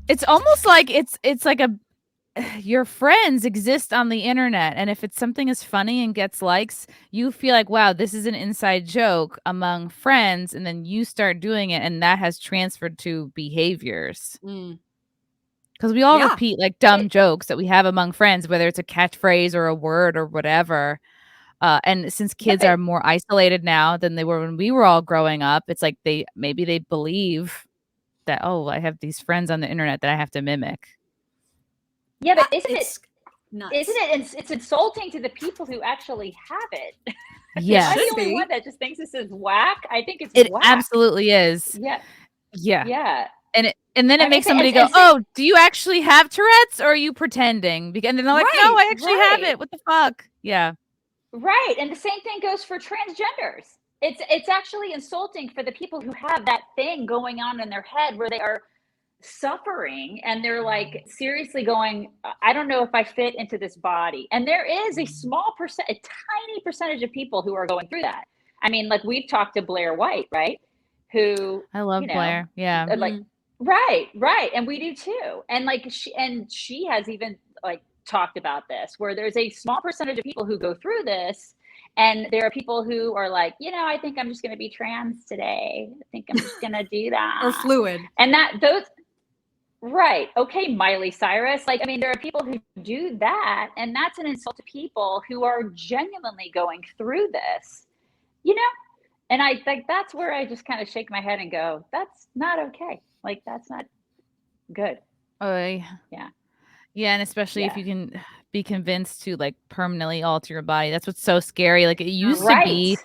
It's almost like it's like your friends exist on the internet, and if it's something is funny and gets likes, you feel like, wow, this is an inside joke among friends, and then you start doing it, and that has transferred to behaviors. Because we all repeat like dumb jokes that we have among friends, whether it's a catchphrase or a word or whatever. And since kids are more isolated now than they were when we were all growing up, it's like they believe that, oh, I have these friends on the internet that I have to mimic. Yeah, but isn't it it's insulting to the people who actually have it? Yeah. Am I the only one that just thinks this is whack? I think it's it whack. Absolutely is. Yeah. Yeah. Yeah. And then it makes somebody go, oh, do you actually have Tourette's or are you pretending? And then they're like, no, I actually have it. What the fuck? Yeah. Right. And the same thing goes for transgenders. It's actually insulting for the people who have that thing going on in their head where they are suffering and they're like seriously going, I don't know if I fit into this body. And there is a tiny percentage of people who are going through that. I mean, like we've talked to Blair White, right? Who I love Blair. Yeah. Like right. And we do too. And like she has even like talked about this where there's a small percentage of people who go through this. And there are people who are like, I think I'm just going to be trans today. I think I'm just going to do that. Or fluid. And those. Right. Okay, Miley Cyrus. Like, I mean, there are people who do that, and that's an insult to people who are genuinely going through this, And I think that's where I just kind of shake my head and go, that's not okay. Like, that's not good. Oh, yeah. Yeah, and especially if you can be convinced to, like, permanently alter your body. That's what's so scary. Like, it used to be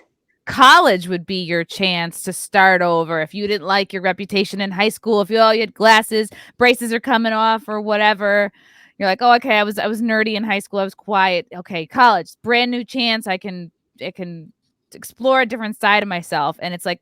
college would be your chance to start over if you didn't like your reputation in high school. If you had glasses, braces are coming off or whatever, you're like, oh, okay, I was nerdy in high school, I was quiet. Okay, college, brand new chance. I can explore a different side of myself. And it's like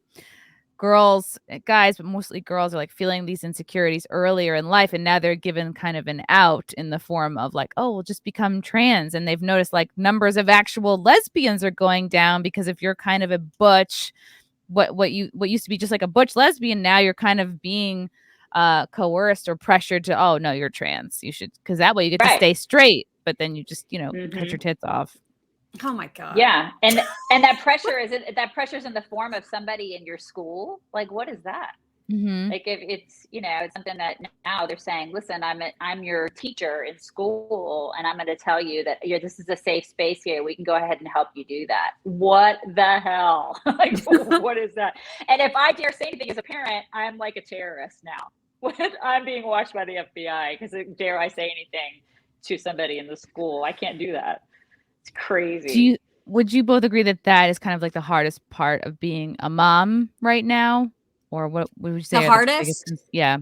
guys, but mostly girls are like feeling these insecurities earlier in life, and now they're given kind of an out in the form of like, oh, we'll just become trans. And they've noticed like numbers of actual lesbians are going down because if you're kind of a butch, what used to be just like a butch lesbian, now you're kind of being coerced or pressured to, oh no, you're trans, you should, because that way you get to stay straight, but then you just cut your tits off. Oh my God. Yeah. And that pressure is in the form of somebody in your school. Like, what is that? Mm-hmm. Like if it's, it's something that now they're saying, listen, I'm your teacher in school and I'm going to tell you that this is a safe space here. We can go ahead and help you do that. What the hell? Like, what is that? And if I dare say anything as a parent, I'm like a terrorist now. I'm being watched by the FBI because dare I say anything to somebody in the school? I can't do that. It's crazy. Would you both agree that is kind of like the hardest part of being a mom right now? Or what would you say? The hardest? Yeah.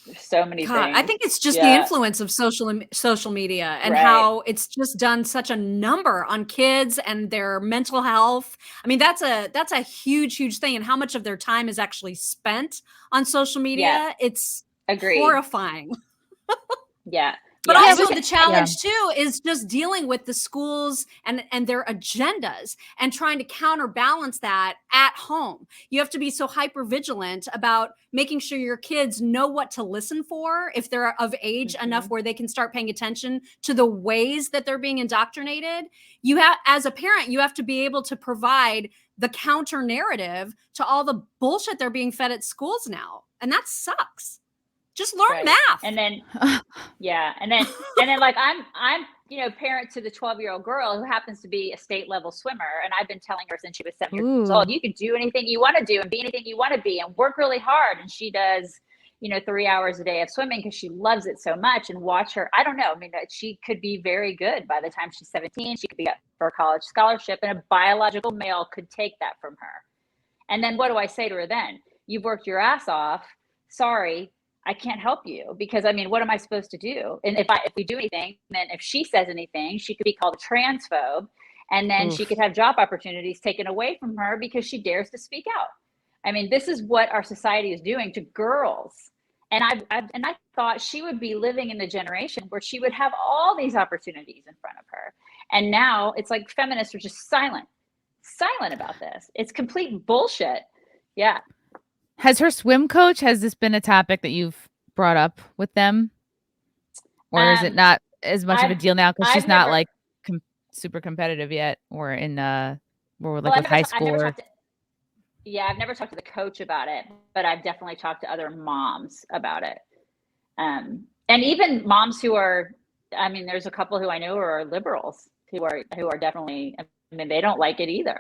There's so many things. I think it's just the influence of social media and how it's just done such a number on kids and their mental health. I mean, that's a huge thing. And how much of their time is actually spent on social media. It's horrifying. Yeah. But also the challenge too is just dealing with the schools and their agendas and trying to counterbalance that at home. You have to be so hyper vigilant about making sure your kids know what to listen for if they're of age enough where they can start paying attention to the ways that they're being indoctrinated. You have, as a parent, you have to be able to provide the counter narrative to all the bullshit they're being fed at schools now. And that sucks. Just learn math. And then, and then like I'm, parent to the 12-year-old girl who happens to be a state level swimmer. And I've been telling her since she was 7 years old, you can do anything you want to do and be anything you want to be and work really hard. And she does, 3 hours a day of swimming because she loves it so much. And watch her. I don't know. I mean, she could be very good by the time she's 17. She could be up for a college scholarship and a biological male could take that from her. And then what do I say to her then? You've worked your ass off. Sorry. I can't help you because what am I supposed to do? And if we do anything, then if she says anything, she could be called a transphobe, and then she could have job opportunities taken away from her because she dares to speak out. I mean, this is what our society is doing to girls. And I thought she would be living in the generation where she would have all these opportunities in front of her. And now it's like feminists are just silent about this. It's complete bullshit. Yeah. Has her swim coach, has this been a topic that you've brought up with them? or is it not as much of a deal now because she's not never, like super competitive yet, or in or like well, with high school? I've never talked to the coach about it, but I've definitely talked to other moms about it. And even moms who are, I mean, there's a couple who I know who are liberals who are definitely, I mean, they don't like it either.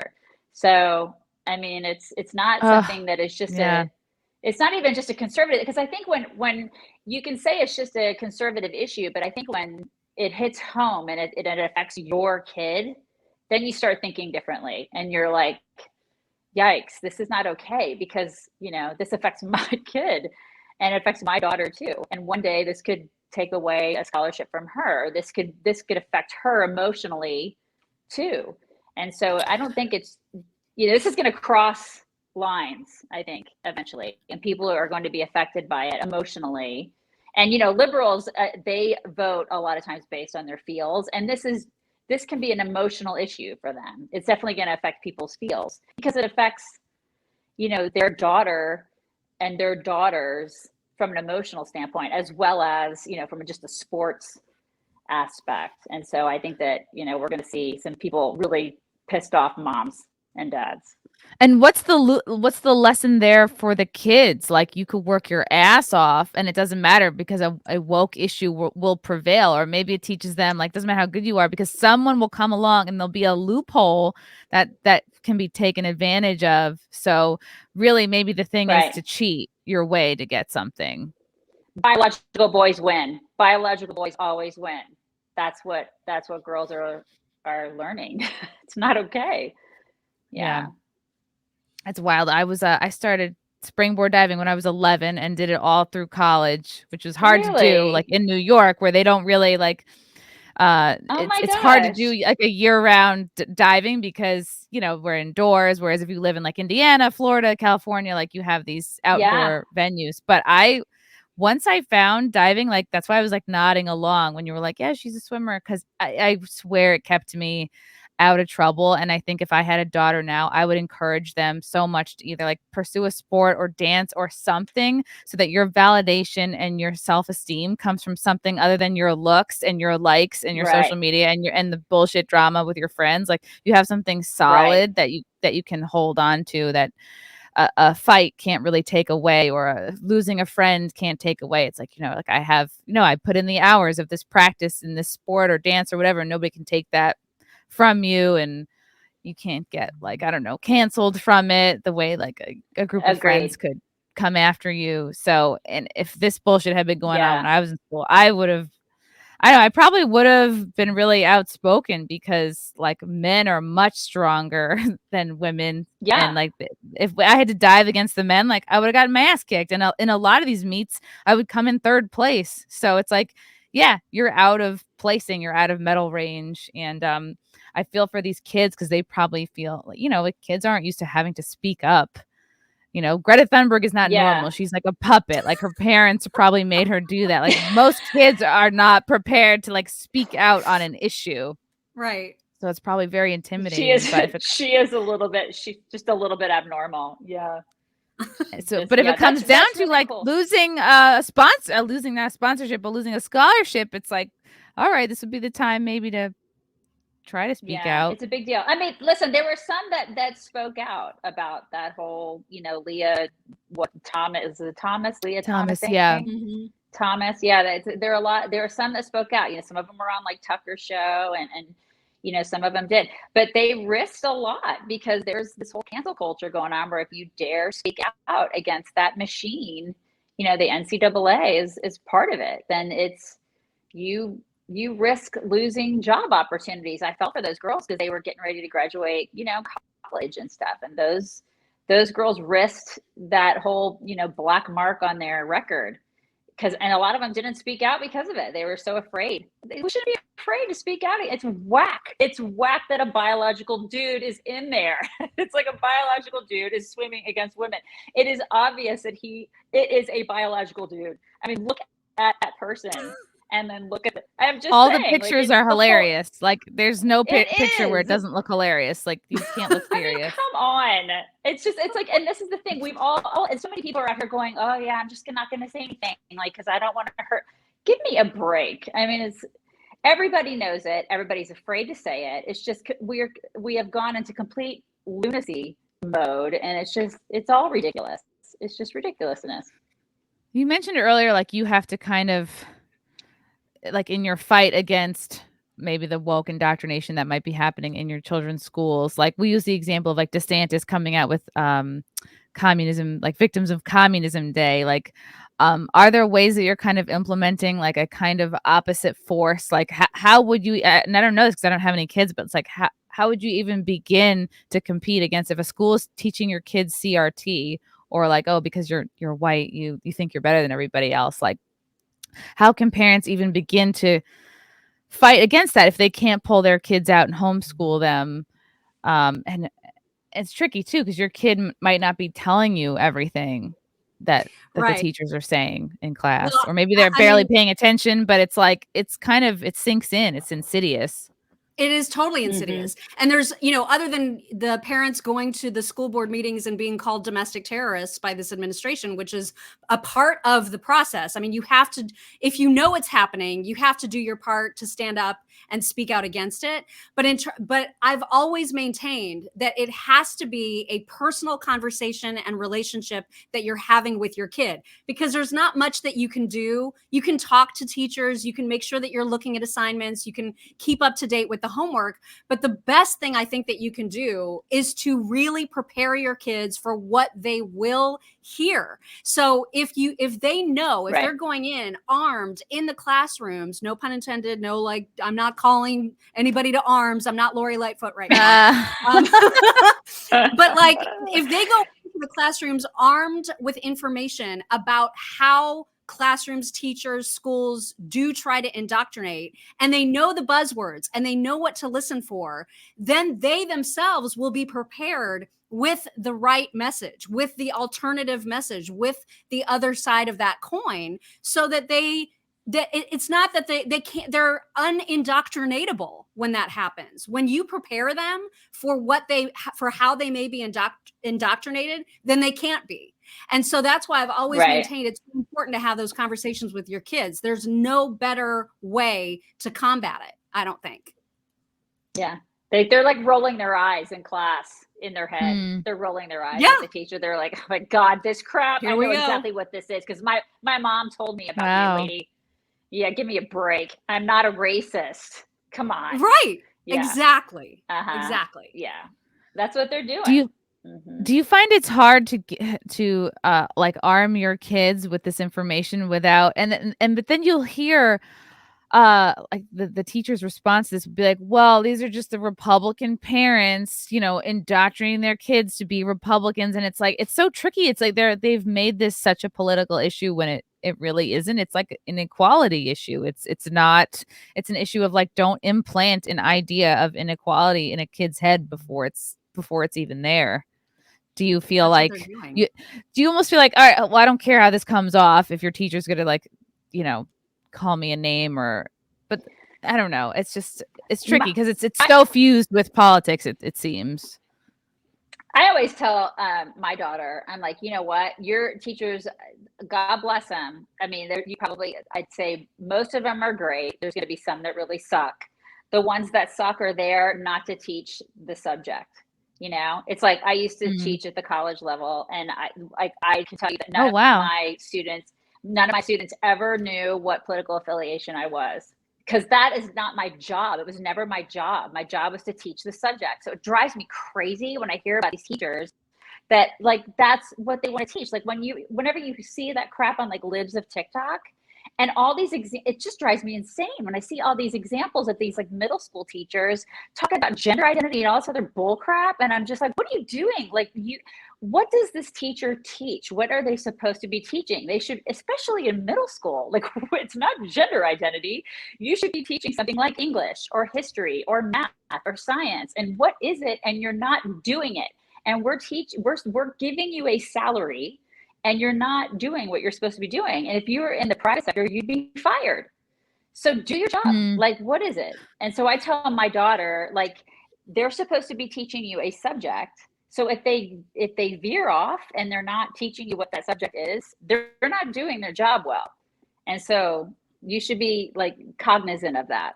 So, I mean, it's not something that is just it's not even just a conservative, because I think when you can say it's just a conservative issue, but I think when it hits home and it affects your kid, then you start thinking differently and you're like, yikes, this is not okay, because, you know, this affects my kid and it affects my daughter too. And one day this could take away a scholarship from her. This could affect her emotionally too. And so I don't think it's, you know, this is going to cross lines, I think, eventually, and people are going to be affected by it emotionally. And, you know, liberals, they vote a lot of times based on their feels. And this can be an emotional issue for them. It's definitely going to affect people's feels because it affects, you know, their daughter and their daughters from an emotional standpoint, as well as, you know, from just a sports aspect. And so I think that, you know, we're going to see some people really pissed off moms and dads. And what's the lesson there for the kids? Like, you could work your ass off and it doesn't matter because a woke issue will prevail. Or maybe it teaches them, like, doesn't matter how good you are, because someone will come along and there'll be a loophole that can be taken advantage of. So really, maybe the thing is to cheat your way to get something. Biological boys win. Biological boys always win. That's what girls are learning. It's not okay. Yeah. That's wild. I started springboard diving when I was 11 and did it all through college, which was hard to do, like in New York, where they don't really like it's hard to do like a year-round diving because, you know, we're indoors, whereas if you live in like Indiana, Florida, California, like you have these outdoor venues. But once I found diving, like that's why I was like nodding along when you were like, yeah, she's a swimmer, because I swear it kept me out of trouble. And I think if I had a daughter now, I would encourage them so much to either like pursue a sport or dance or something, so that your validation and your self-esteem comes from something other than your looks and your likes and your social media and the bullshit drama with your friends. Like, you have something solid that you can hold on to, that a fight can't really take away, or losing a friend can't take away. It's like, you know, like I put in the hours of this practice in this sport or dance or whatever, and nobody can take that from you, and you can't get, like, I don't know, canceled from it the way like a group of friends could come after you. So, and if this bullshit had been going on when I was in school, I probably would have been really outspoken, because like men are much stronger than women. And like if I had to dive against the men, like I would have gotten my ass kicked. And in a lot of these meets, I would come in third place. So it's like, yeah, you're out of placing, you're out of medal range. And I feel for these kids, because they probably feel, you know, like kids aren't used to having to speak up. You know, Greta Thunberg is not normal. She's like a puppet. Like, her parents probably made her do that. Like, most kids are not prepared to like speak out on an issue. Right. So it's probably very intimidating. She is a little bit, she's just a little bit abnormal. Yeah. So, but if it comes down to really like losing a sponsor, losing that sponsorship, but losing a scholarship, it's like, all right, this would be the time maybe to try to speak out. It's a big deal. I mean, listen, there were some that spoke out about that whole, you know, Leah Thomas, yeah. Mm-hmm. Thomas, yeah. There are some that spoke out. You know, some of them were on like Tucker's show, and you know, some of them did, but they risked a lot, because there's this whole cancel culture going on, where if you dare speak out against that machine, you know, the NCAA is part of it, then it's you risk losing job opportunities. I felt for those girls, because they were getting ready to graduate, you know, college and stuff. And those girls risked that whole, you know, black mark on their record, and a lot of them didn't speak out because of it. They were so afraid. We shouldn't be afraid to speak out. It's whack. It's whack that a biological dude is in there. It's like a biological dude is swimming against women. It is obvious that it is a biological dude. I mean, look at that person. And then look at it. I'm just all saying, the pictures are hilarious. Like, there's no picture where it doesn't look hilarious. Like, you can't look serious. I mean, come on. It's like, and this is the thing. We've all and so many people are out here going, oh yeah, I'm just not going to say anything, like, because I don't want to hurt. give me a break. I mean, everybody knows it. Everybody's afraid to say it. It's just we have gone into complete lunacy mode, and it's all ridiculous. It's just ridiculousness. You mentioned earlier, like, you have to kind of, like, in your fight against maybe the woke indoctrination that might be happening in your children's schools. Like, we use the example of like DeSantis coming out with communism, like Victims of Communism Day. Like, are there ways that you're kind of implementing like a kind of opposite force? Like, how would you, and I don't know this because I don't have any kids, but it's like, how would you even begin to compete against if a school is teaching your kids CRT, or like, oh, because you're white, you think you're better than everybody else? Like, how can parents even begin to fight against that if they can't pull their kids out and homeschool them? And it's tricky too, because your kid might not be telling you everything that the teachers are saying in class, or maybe they're barely paying attention, but it's like, it's kind of, it sinks in, it's insidious. It is totally insidious. And there's, other than the parents going to the school board meetings and being called domestic terrorists by this administration, which is a part of the process. I mean, you have to, if you know it's happening, you have to do your part to stand up and speak out against it. But I've always maintained that it has to be a personal conversation and relationship that you're having with your kid, because there's not much that you can do. You can talk to teachers, you can make sure that you're looking at assignments, you can keep up to date with the homework. But the best thing I think that you can do is to really prepare your kids for what they will hear. So if they know, if they're going in armed in the classrooms, no pun intended, no, like, I'm not calling anybody to arms, I'm not Lori Lightfoot right now. But like, if they go into the classrooms armed with information about how classrooms, teachers, schools do try to indoctrinate, and they know the buzzwords and they know what to listen for, then they themselves will be prepared with the right message, with the alternative message, with the other side of that coin, so that it's not that they can't, they're unindoctrinatable when that happens. When you prepare them for for how they may be indoctrinated, then they can't be. And so that's why I've always maintained it's important to have those conversations with your kids. There's no better way to combat it, I don't think. Yeah. They're like rolling their eyes in class in their head. They're rolling their eyes at the teacher. They're like, oh my God, this crap. I know exactly what this is, because my mom told me about me, lady. Yeah, give me a break. I'm not a racist. Come on. Right. Yeah. Exactly. Exactly. Yeah. That's what they're doing. Do you find it's hard to like arm your kids with this information without, but then you'll hear like the teacher's response to this would be like, well, these are just the Republican parents, indoctrinating their kids to be Republicans. And it's like, it's so tricky. It's like they've made this such a political issue when it really isn't. It's like an equality issue. It's an issue of like, don't implant an idea of inequality in a kid's head before it's even there. Do you feel like do you almost feel like, all right, well, I don't care how this comes off if your teacher's going to like, call me a name, but I don't know. It's tricky because it's so fused with politics. It seems. I always tell my daughter, I'm like, you know what, your teachers, God bless them. I mean, I'd say most of them are great. There's going to be some that really suck. The ones that suck are there not to teach the subject. It's like I used to teach at the college level, and I can tell you that none of my students ever knew what political affiliation I was, because that is not my job. It was never my job. My job was to teach the subject. So it drives me crazy when I hear about these teachers that like that's what they want to teach. Like whenever you see that crap on like libs of TikTok, and all these, it just drives me insane when I see all these examples of these like middle school teachers talking about gender identity and all this other bull crap. And I'm just like, what are you doing? Like what does this teacher teach? What are they supposed to be teaching? They should, especially in middle school, like it's not gender identity. You should be teaching something like English or history or math or science. And what is it? And you're not doing it. And we're giving you a salary, and you're not doing what you're supposed to be doing. And if you were in the private sector, you'd be fired. So do your job. Like, what is it? And so I tell my daughter, like, they're supposed to be teaching you a subject. So if they veer off and they're not teaching you what that subject is, they're not doing their job well. And so You should be like cognizant of that.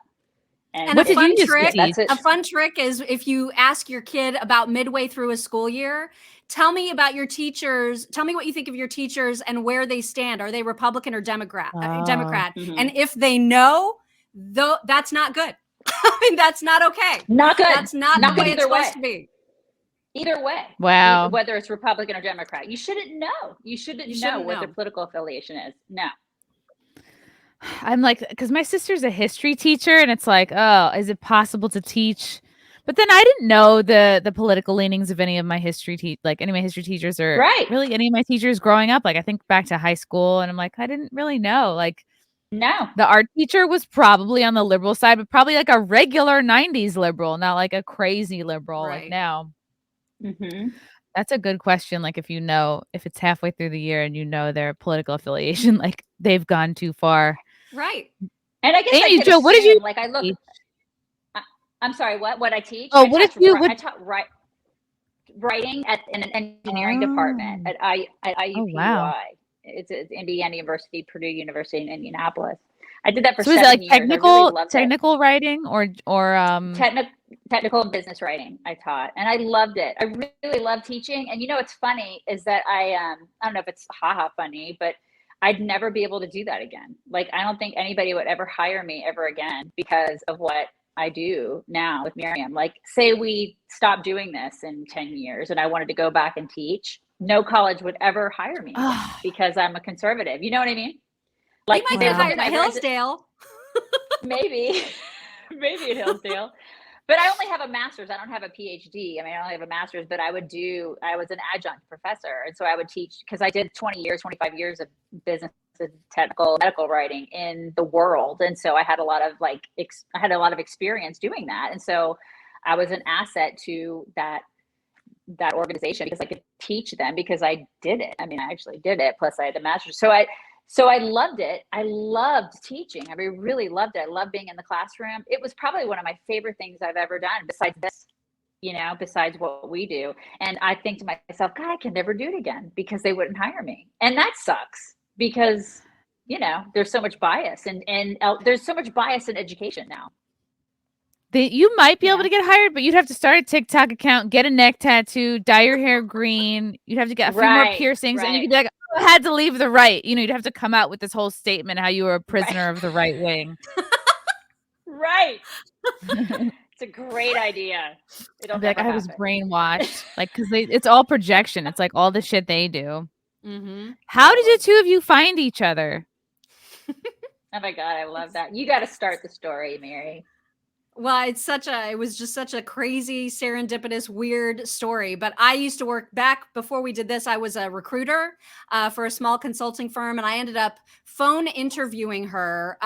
And a fun trick, that's it. A fun trick is if you ask your kid about midway through a school year, tell me about your teachers. Tell me what you think of your teachers and where they stand. Are they Republican or Democrat? Democrat. Mm-hmm. And if they know, though, that's not good. I mean, that's not okay. Not good. That's not the way it's supposed to be. Either way. Wow. Whether it's Republican or Democrat, you shouldn't know. You shouldn't know what their political affiliation is. No. I'm like, because my sister's a history teacher, and it's like, oh, is it possible to teach? But then I didn't know the political leanings of any of my history any of my history teachers, or really any of my teachers growing up. Like, I think back to high school, and I'm like, I didn't really know. Like, no, the art teacher was probably on the liberal side, but probably like a regular '90s liberal, not like a crazy liberal like now. Mm-hmm. That's a good question. Like, if you know, if it's halfway through the year and you know their political affiliation, like they've gone too far. Right. And I guess Amy Jo, what did you like? I look. I'm sorry. What I teach? Oh, what did you? I taught writing in an engineering department at IUPUI. Oh, wow. It's Indiana University, Purdue University in Indianapolis. I did that for 7 years. Like technical writing or technical and business writing I taught, and I loved it. I really love teaching. And you know what's funny is that I don't know if it's funny, but I'd never be able to do that again. Like, I don't think anybody would ever hire me ever again because of what I do now with Miriam. Like, say we stopped doing this in 10 years and I wanted to go back and teach, no college would ever hire me again because I'm a conservative. You know what I mean? Like, you might get hired at Hillsdale. Maybe at Hillsdale. But I only have a master's. I don't have a PhD. I mean, I only have a master's, but I was an adjunct professor. And so I would teach, because I did 25 years of business and technical medical writing in the world. And so I had a lot of experience doing that. And so I was an asset to that organization because I could teach them because I did it. I mean, I actually did it. Plus I had a master's. So I loved it. I loved teaching. I really loved it. I loved being in the classroom. It was probably one of my favorite things I've ever done besides this, besides what we do. And I think to myself, God, I can never do it again because they wouldn't hire me. And that sucks because, there's so much bias and there's so much bias in education now. You might be able to get hired, but you'd have to start a TikTok account, get a neck tattoo, dye your hair green. You'd have to get a few more piercings, and you could be like, I had to leave the right. You'd have to come out with this whole statement how you were a prisoner of the right wing. Right. It's a great idea. It'll be like, I was brainwashed. Like, because it's all projection. It's like all the shit they do. Mm-hmm. How did the two of you find each other? Oh my God, I love that. You got to start the story, Mary. Well, it was just such a crazy, serendipitous, weird story. But I used to work back before we did this. I was a recruiter for a small consulting firm, and I ended up phone interviewing her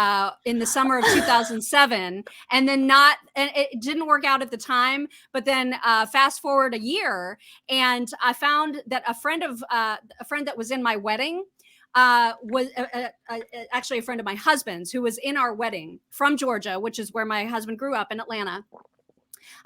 in the summer of 2007. And then it didn't work out at the time. But then fast forward a year, and I found that a friend that was in my wedding was actually a friend of my husband's who was in our wedding from Georgia, which is where my husband grew up in Atlanta.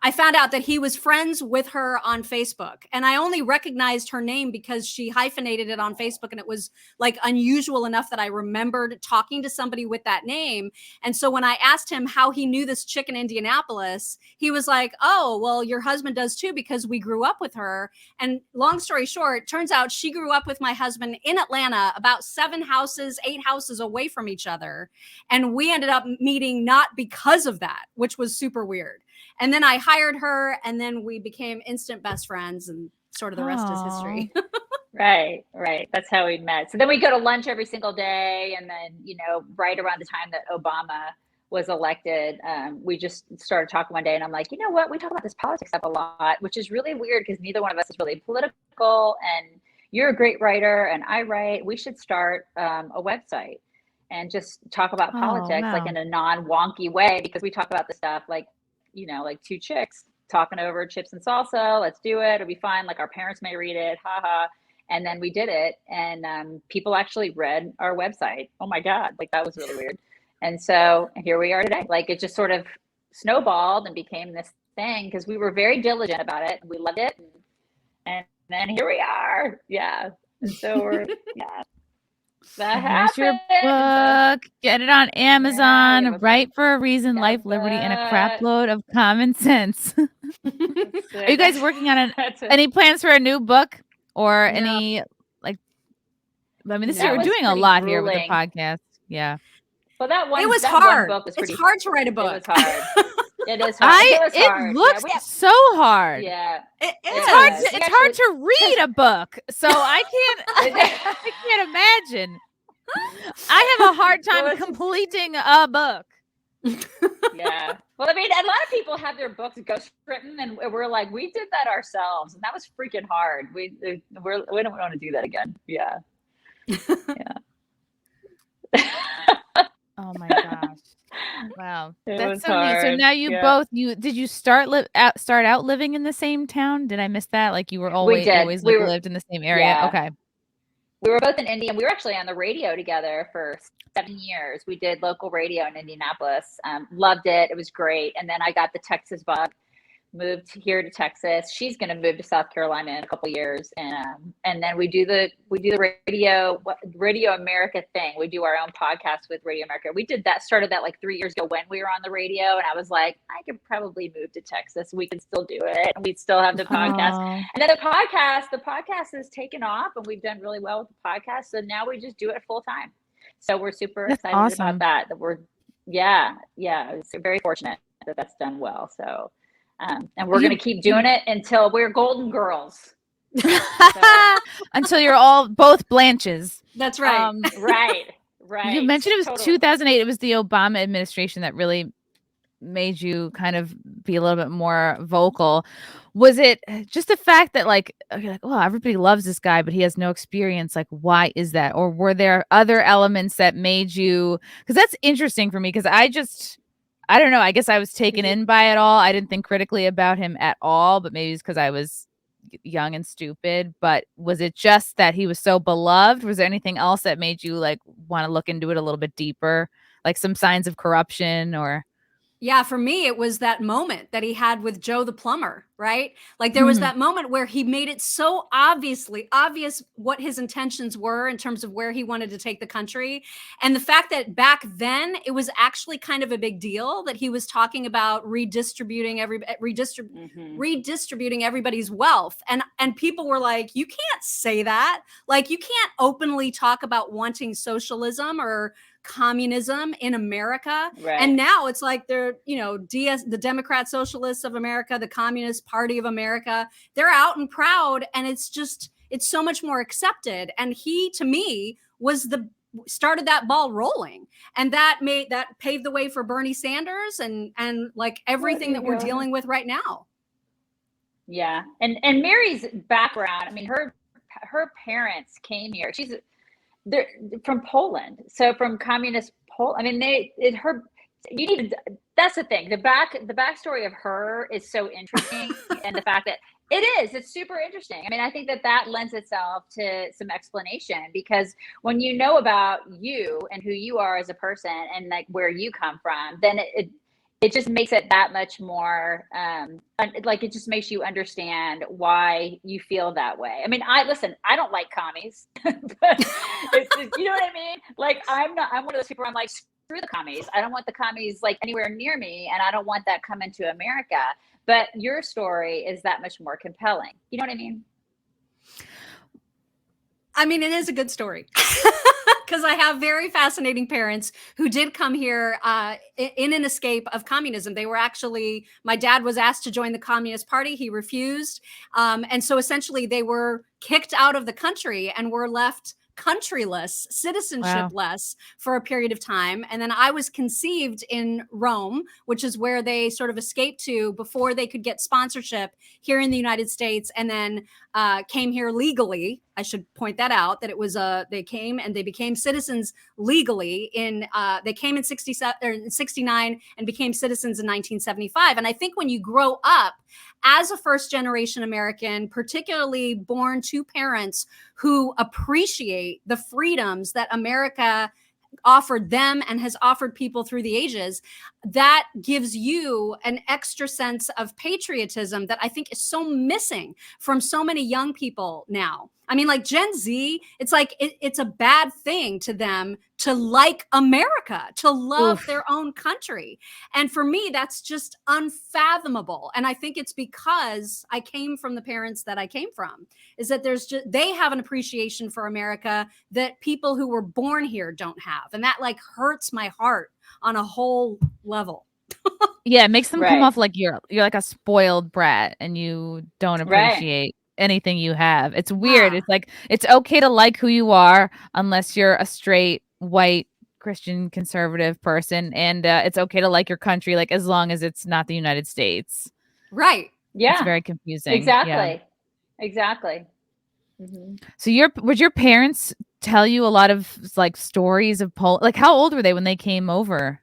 I found out that he was friends with her on Facebook, and I only recognized her name because she hyphenated it on Facebook, and it was like unusual enough that I remembered talking to somebody with that name. And so when I asked him how he knew this chick in Indianapolis, he was like, oh, well, your husband does too, because we grew up with her. And long story short, turns out she grew up with my husband in Atlanta, about 8 houses away from each other. And we ended up meeting not because of that, which was super weird. And then I hired her, and then we became instant best friends, and sort of the rest is history. Right. That's how we met. So then we go to lunch every single day. And then, right around the time that Obama was elected, we just started talking one day, and I'm like, you know what? We talk about this politics stuff a lot, which is really weird because neither one of us is really political, and you're a great writer and I write. We should start a website and just talk about politics, like in a non-wonky way, because we talk about the stuff like two chicks talking over chips and salsa. Let's do it. It'll be fun. Like, our parents may read it. Ha. And then we did it. And people actually read our website. Oh my God. Like, that was really weird. And so here we are today. Like, it just sort of snowballed and became this thing because we were very diligent about it. And we loved it. And then here we are. Yeah. And so we're, yeah. That Here's your happened. book. Get it on Yeah, we have Amazon. a Right for a reason, got life, liberty, and a crap that. load of common sense. That's Are you it. guys working on That's it. any plans for a new book or No. any like? I mean, this No. you're That was doing a pretty lot here with the grueling. podcast. Yeah, Well, that It was one hard. book was It's pretty. hard to write a It book. was hard. It is hard. It was it hard. looks Yeah, so hard. yeah. It It's is. hard It's hard to read a book, so I can't imagine. I have a hard time Well, completing a book. Yeah. Well, I mean, a lot of people have their books ghost written, and we're like, we did that ourselves, and that was freaking hard. We don't want to do that again. Yeah. Oh my gosh! Wow, It that's was so neat. So hard. now you Yeah. both did you start out living in the same town? Did I miss that? Like you were always did. always We like, were- lived in the same area? Yeah. Okay. We were both in India. We were actually on the radio together for 7 years. We did local radio in Indianapolis. Loved it. It was great. And then I got the Texas bug, moved here to Texas. She's going to move to South Carolina in a couple of years, and then we do the Radio America thing. We do our own podcast with Radio America. We started that like 3 years ago when we were on the radio, and I was like, I could probably move to Texas. We can still do it, and we still have the podcast. Oh. And then the podcast has taken off, and we've done really well with the podcast. So now we just do it full time. So we're super That's excited awesome. about that. That we're it's very fortunate that that's done well. So. And we're going to keep doing it until we're golden girls. Until you're all both Blanches. That's right. Right. You mentioned it was Totally. 2008. It was the Obama administration that really made you kind of be a little bit more vocal. Was it just the fact that you're like, oh, everybody loves this guy, but he has no experience? Like, why is that? Or were there other elements that made you? Because that's interesting for me. Because I don't know. I guess I was taken in by it all. I didn't think critically about him at all, but maybe it's because I was young and stupid. But was it just that he was so beloved? Was there anything else that made you like want to look into it a little bit deeper? Like some signs of corruption or? Yeah, for me, it was that moment that he had with Joe the plumber, right? Like there was that moment where he made it so obvious what his intentions were in terms of where he wanted to take the country. And the fact that back then it was actually kind of a big deal that he was talking about redistributing everybody's wealth. And people were like, you can't say that. Like you can't openly talk about wanting socialism or communism in America. Right. And now it's like they're, the Democrat Socialists of America, the Communist Party of America, they're out and proud. And it's so much more accepted. And he, to me, started that ball rolling. And that paved the way for Bernie Sanders and like everything that we're dealing with right now. Yeah. And Mary's background, I mean, her parents came here. They're from Poland, so from communist Poland. I mean, that's the thing. The backstory of her is so interesting, and the fact that it's super interesting. I mean, I think that lends itself to some explanation, because when you know about you and who you are as a person and like where you come from, then it just makes it that much more like it just makes you understand why you feel that way. I mean, I don't like commies, but you know what I mean? Like I'm one of those people where I'm like, screw the commies. I don't want the commies like anywhere near me, and I don't want that coming to America. But your story is that much more compelling. You know what I mean? I mean, it is a good story. Because I have very fascinating parents who did come here in an escape of communism. They were my dad was asked to join the Communist Party. He refused. And so essentially they were kicked out of the country and were left countryless, citizenshipless for a period of time. And then I was conceived in Rome, which is where they sort of escaped to before they could get sponsorship here in the United States, and then came here legally. I should point that out, that it was they came and they became citizens legally they came in 69 and became citizens in 1975. And I think when you grow up as a first generation American, particularly born to parents who appreciate the freedoms that America offered them and has offered people through the ages, that gives you an extra sense of patriotism that I think is so missing from so many young people now. I mean, like Gen Z, it's like it's a bad thing to them to like America, to love their own country. And for me, that's just unfathomable. And I think it's because I came from the parents that I came from, is that they have an appreciation for America that people who were born here don't have. And that like hurts my heart on a whole level. Yeah, it makes them come off like you're like a spoiled brat and you don't appreciate anything you have. It's weird. It's like it's okay to like who you are unless you're a straight white Christian conservative person, and it's okay to like your country like as long as it's not the United States. Right. Yeah. It's very confusing. Exactly. Yeah. Exactly. So would your parents tell you a lot of like stories of Poland? Like how old were they when they came over?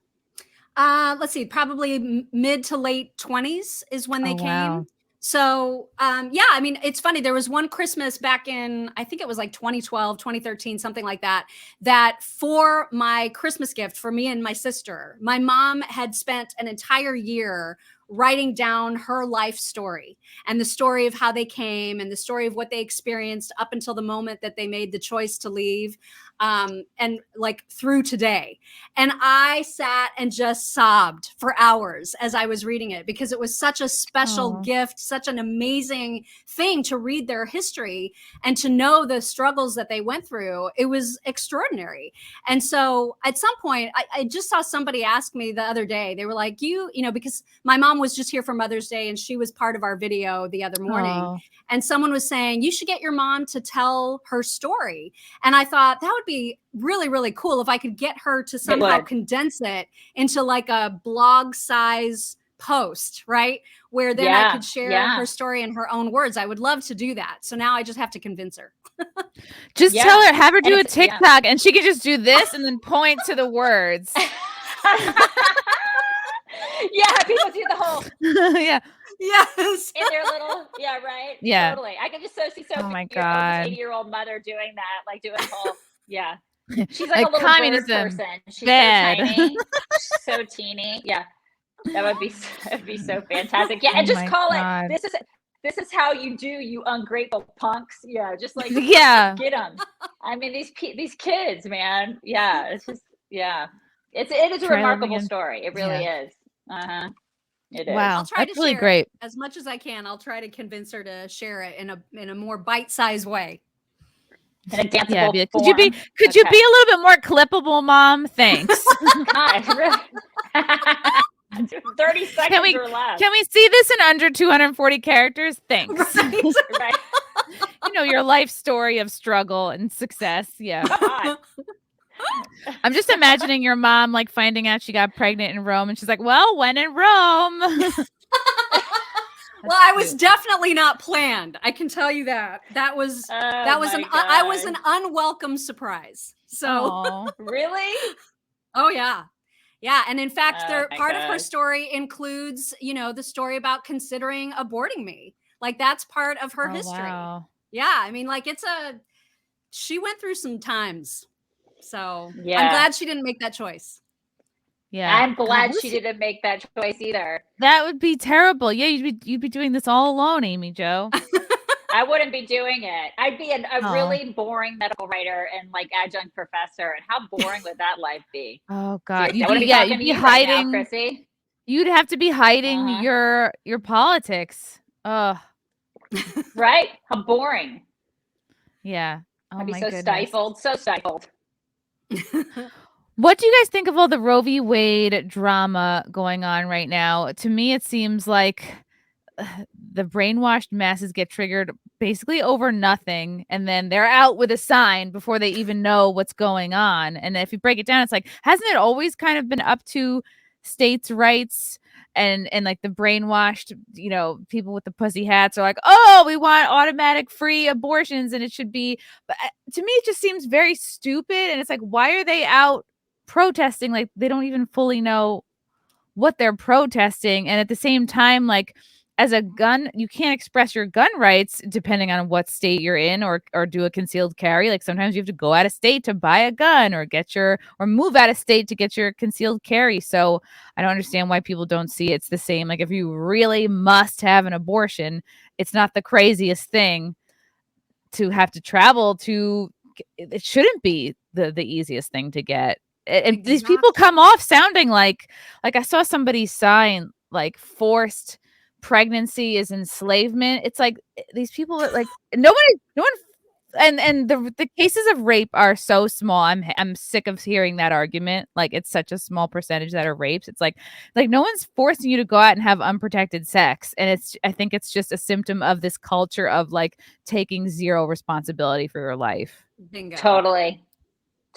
Let's see, probably mid to late 20s is when they came. Wow. So, yeah, I mean, it's funny. There was one Christmas back in, I think it was like 2012, 2013, something like that, that for my Christmas gift for me and my sister, my mom had spent an entire year writing down her life story and the story of how they came and the story of what they experienced up until the moment that they made the choice to leave. And like through today. And I sat and just sobbed for hours as I was reading it because it was such a special gift, such an amazing thing to read their history and to know the struggles that they went through. It was extraordinary. And so at some point, I just saw somebody ask me the other day, they were like, you know, because my mom was just here for Mother's Day and she was part of our video the other morning. And someone was saying, you should get your mom to tell her story. And I thought that would be really, really cool if I could get her to somehow condense it into like a blog size post, right? Where then I could share her story in her own words. I would love to do that. So now I just have to convince her. Just tell her, have her do a TikTok and she can just do this and then point to the words. People do the whole yes in their little right totally. I can just see oh my god 80-year-old mother doing that, like doing the whole she's like a little communism bird person. She's bad. so tiny, so teeny. That would be so fantastic. And just call it this is how you do, you ungrateful punks. Just like get them. I mean, these kids, man. It's just it is a remarkable story. It really is. It is. Wow, I'll try that's to really share great. It as much as I can. I'll try to convince her to share it in a more bite-sized way. In a danceable form. Could you be a little bit more clippable, Mom? Thanks. God, really? 30 seconds or less. Can we see this in under 240 characters? Thanks. Right. You know, your life story of struggle and success. Yeah. I'm just imagining your mom like finding out she got pregnant in Rome and she's like, well, when in Rome. Well, I was definitely not planned. I can tell you that. I was an unwelcome surprise. So really? Oh yeah. Yeah. And in fact, part of her story includes, you know, the story about considering aborting me. Like that's part of her history. Wow. Yeah. I mean, like she went through some times. So I'm glad she didn't make that choice. Yeah. I'm glad she didn't make that choice either. That would be terrible. Yeah, you'd be doing this all alone, Amy Jo. I wouldn't be doing it. I'd be a really boring medical writer and like adjunct professor. And how boring would that life be? Oh God. You'd be hiding, right now, Chrissy. You'd have to be hiding your politics. Right? How boring. Yeah. Oh, I'd be my so goodness. So stifled. What do you guys think of all the Roe v. Wade drama going on right now? To me, it seems like the brainwashed masses get triggered basically over nothing, and then they're out with a sign before they even know what's going on. And if you break it down, it's like, hasn't it always kind of been up to states' rights? And like the brainwashed, you know, people with the pussy hats are like, oh, we want automatic free abortions and it should be. But to me, it just seems very stupid. And it's like, why are they out protesting? Like they don't even fully know what they're protesting. And at the same time, like as a gun, you can't express your gun rights depending on what state you're in or do a concealed carry. Like sometimes you have to go out of state to buy a gun or move out of state to get your concealed carry. So I don't understand why people don't see it's the same. Like if you really must have an abortion, it's not the craziest thing to have to travel to. It shouldn't be the easiest thing to get. And these people come off sounding like I saw somebody sign like forced pregnancy is enslavement. It's like these people are like no one and the cases of rape are so small. I'm sick of hearing that argument. Like it's such a small percentage that are rapes. It's like no one's forcing you to go out and have unprotected sex. And I think it's just a symptom of this culture of like taking zero responsibility for your life. Bingo. Totally.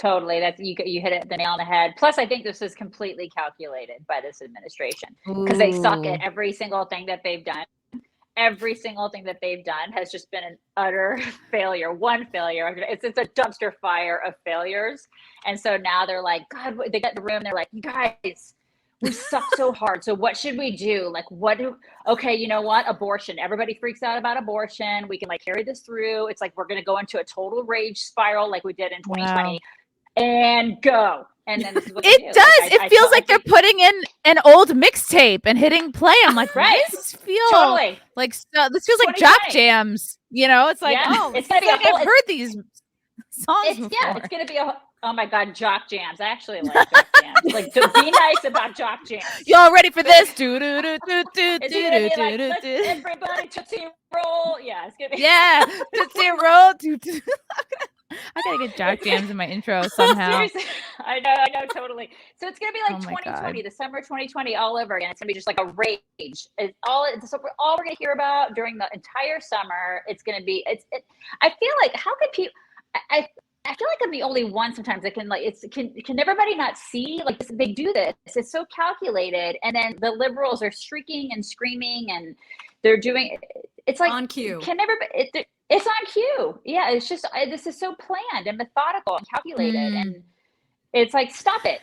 That's you hit it the nail on the head. Plus, I think this is completely calculated by this administration because they suck at every single thing that they've done. Every single thing that they've done has just been an utter failure. One failure. It's a dumpster fire of failures. And so now they're like, God, they get in the room. They're like, you guys, we suck so hard. So what should we do? Like, okay, you know what? Abortion. Everybody freaks out about abortion. We can like carry this through. It's like, we're going to go into a total rage spiral like we did in 2020. Wow. And go. And then this is what it do. does. Like, it feels like they're putting in an old mixtape and hitting play. I'm like, right. This feels like this feels like jock jams. You know, it's like, it's gonna be. I've heard these songs before. Yeah, it's gonna be oh my God, jock jams. I actually like jock jams. Like, be nice about jock jams. Y'all ready for this? Everybody tootsie roll. Yeah, it's gonna be. Yeah, tootsie roll. I gotta get jock jams in my intro somehow. Seriously. I know, totally. So it's gonna be like 2020, the summer 2020 all over again. It's gonna be just like a rage. It's all we're gonna hear about during the entire summer. It's gonna be. I feel like how could people? I feel like I'm the only one sometimes that can like can everybody not see like they do this? It's so calculated, and then the liberals are shrieking and screaming, and they're doing. It's like on cue. Can everybody? It's on cue. Yeah, it's just this is so planned and methodical and calculated, and it's like stop it.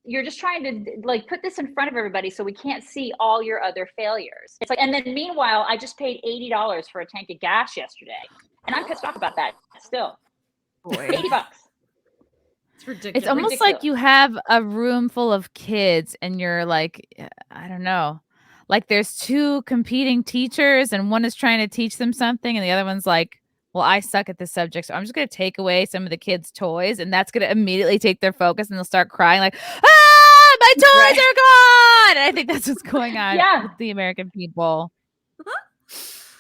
You're just trying to like put this in front of everybody so we can't see all your other failures. It's like, and then meanwhile, I just paid $80 for a tank of gas yesterday, and I'm pissed off about that still. Boy. $80. It's ridiculous. It's almost like you have a room full of kids, and you're like, I don't know. Like there's two competing teachers and one is trying to teach them something and the other one's like, well, I suck at this subject, so I'm just going to take away some of the kids' toys and that's going to immediately take their focus and they'll start crying like, my toys are gone. And I think that's what's going on with the American people.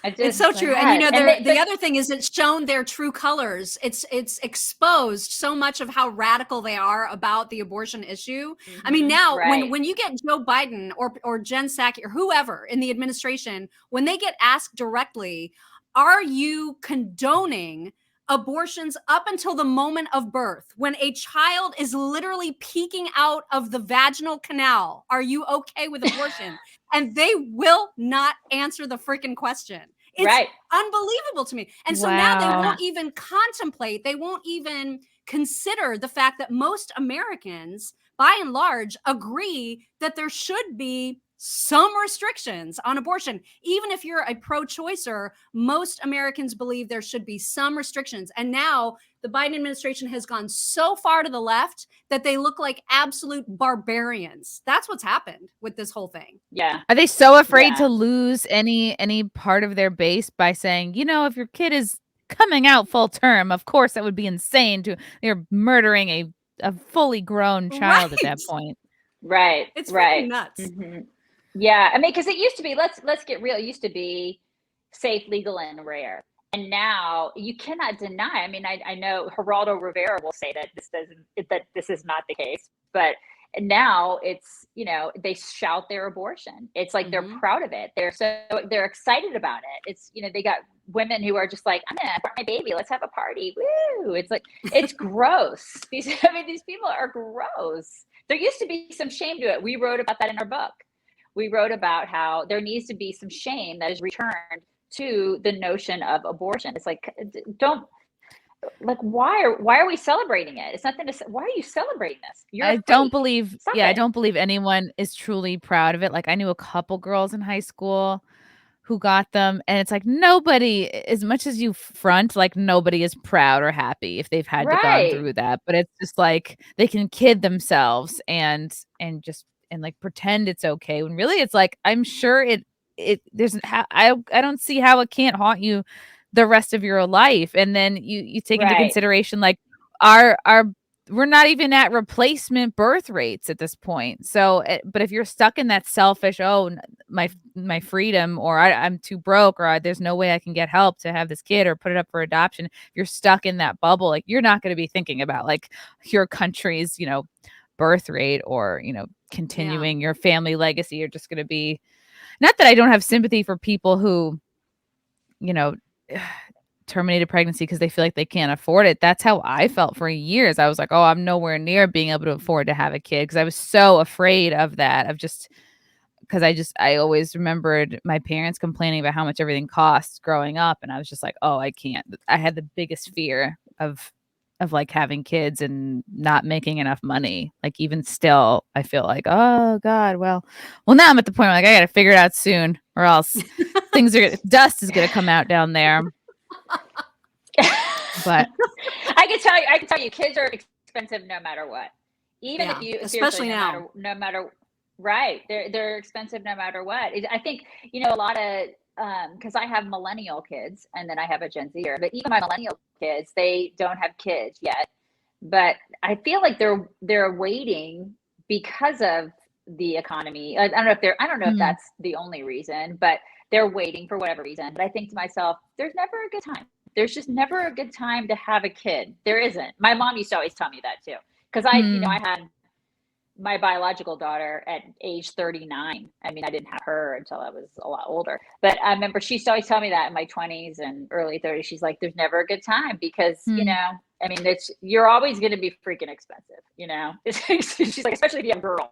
It's so true. And you know, the other thing is it's shown their true colors. It's exposed so much of how radical they are about the abortion issue. Mm-hmm. I mean, now when you get Joe Biden or Jen Psaki or whoever in the administration, when they get asked directly, are you condoning abortions up until the moment of birth, when a child is literally peeking out of the vaginal canal? Are you okay with abortion? And they will not answer the freaking question. It's unbelievable to me. And so now they won't even contemplate, they won't even consider the fact that most Americans, by and large, agree that there should be some restrictions on abortion. Even if you're a pro-choicer, most Americans believe there should be some restrictions. And now the Biden administration has gone so far to the left that they look like absolute barbarians. That's what's happened with this whole thing. Yeah. Are they so afraid to lose any part of their base by saying, you know, if your kid is coming out full term, of course that would be insane you're murdering a fully grown child at that point. Right. It's really nuts. Mm-hmm. Yeah, I mean, because it used to be, let's get real. It used to be safe, legal, and rare, and now you cannot deny. I mean, I know Geraldo Rivera will say that this is not the case, but now it's, you know, they shout their abortion. It's like they're proud of it. They're excited about it. It's, you know, they got women who are just like, I'm gonna abort my baby. Let's have a party. Woo! It's like it's gross. These people are gross. There used to be some shame to it. We wrote about that in our book. We wrote about how there needs to be some shame that is returned to the notion of abortion. It's like, like, why are we celebrating it? It's nothing to say. Why are you celebrating this? I don't believe anyone is truly proud of it. Like, I knew a couple girls in high school who got them, and it's like nobody, as much as you front, like nobody is proud or happy if they've had to gone through that. But it's just like they can kid themselves and like pretend it's okay when really it's like, I'm sure there's I don't see how it can't haunt you the rest of your life. And then you take into consideration like our we're not even at replacement birth rates at this point. So, but if you're stuck in that selfish, my freedom, or I'm too broke, or there's no way I can get help to have this kid or put it up for adoption, you're stuck in that bubble. Like, you're not going to be thinking about like your country's, birth rate or, continuing your family legacy. You're just going to be, not that I don't have sympathy for people who, terminated pregnancy because they feel like they can't afford it. That's how I felt for years. I was like, oh, I'm nowhere near being able to afford to have a kid, because I was so afraid of that, because I always remembered my parents complaining about how much everything costs growing up, and I was just like, oh, I can't. I had the biggest fear of like having kids and not making enough money. Like, even still, I feel like, oh God, well now I'm at the point where like I got to figure it out soon, or else dust is gonna come out down there. But I can tell you, kids are expensive no matter what. Even if you, especially now, no matter right, they're expensive no matter what. I think a lot of because I have millennial kids and then I have a Gen Zer, but even my millennial kids, they don't have kids yet. But I feel like they're waiting because of the economy. I don't know if that's the only reason, but they're waiting for whatever reason. But I think to myself, there's never a good time. There's just never a good time to have a kid. There isn't. My mom used to always tell me that too. Because I had my biological daughter at age 39. I mean, I didn't have her until I was a lot older. But I remember she used to always tell me that in my 20s and early 30s. She's like, there's never a good time because, I mean, you're always going to be freaking expensive, She's like, especially if you have girls.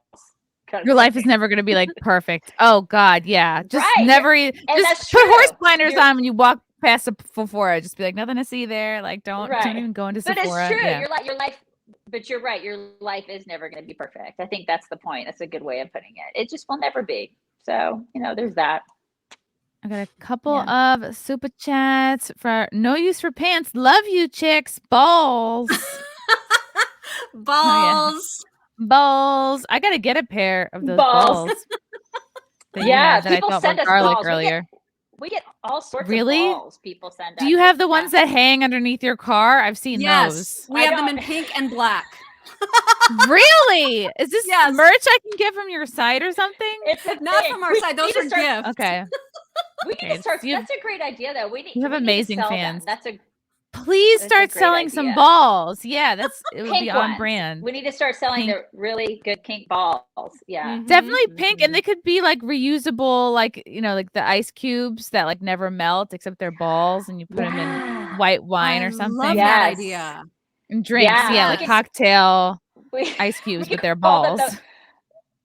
Your life is never going to be like perfect. Oh God, yeah. Just never. Just put horse blinders on when you walk past a Sephora. Just be like, nothing to see there. Like, don't even go into Sephora. But it's true. Yeah. Your life. But you're right. Your life is never going to be perfect. I think that's the point. That's a good way of putting it. It just will never be. So there's that. I got a couple of super chats for No Use for Pants. Love you, chicks. Balls. Balls. Balls. I gotta get a pair of those balls. That people I thought were garlic earlier. We get all sorts of balls people send us. Do you have the ones that hang underneath your car? I've seen those. We have them in pink and black. Really? Is this merch I can get from your site or something? It's not from our site. Those are gifts. Okay. We need to start. That's a great idea, though. You have amazing fans. Them. Please start selling some balls. Yeah, it would be on brand. We need to start selling the really good pink balls. Yeah, definitely pink, and they could be like reusable, like like the ice cubes that like never melt except they're balls, and you put them in white wine or something. Love that idea. And drinks, like cocktail ice cubes, but they're balls.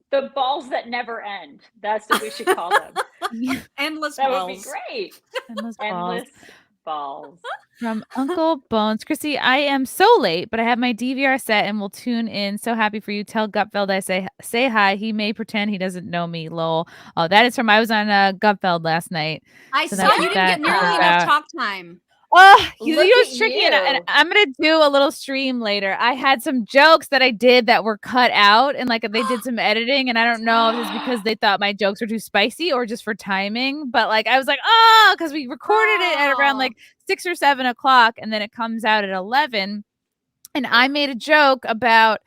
The balls that never end. That's what we should call them. Endless that balls. That would be great. Endless balls. From Uncle Bones. Chrissy, I am so late, but I have my DVR set and will tune in. So happy for you. Tell Gutfeld I say hi. He may pretend he doesn't know me, lol. Oh, that is from, I was on Gutfeld last night. I saw you didn't get nearly enough talk time. Oh, you was tricky, and I'm gonna do a little stream later. I had some jokes that I did that were cut out, and like they did some editing, and I don't know if it's because they thought my jokes were too spicy or just for timing. But like I was like, because we recorded it at around like 6 or 7 o'clock, and then it comes out at 11. And I made a joke about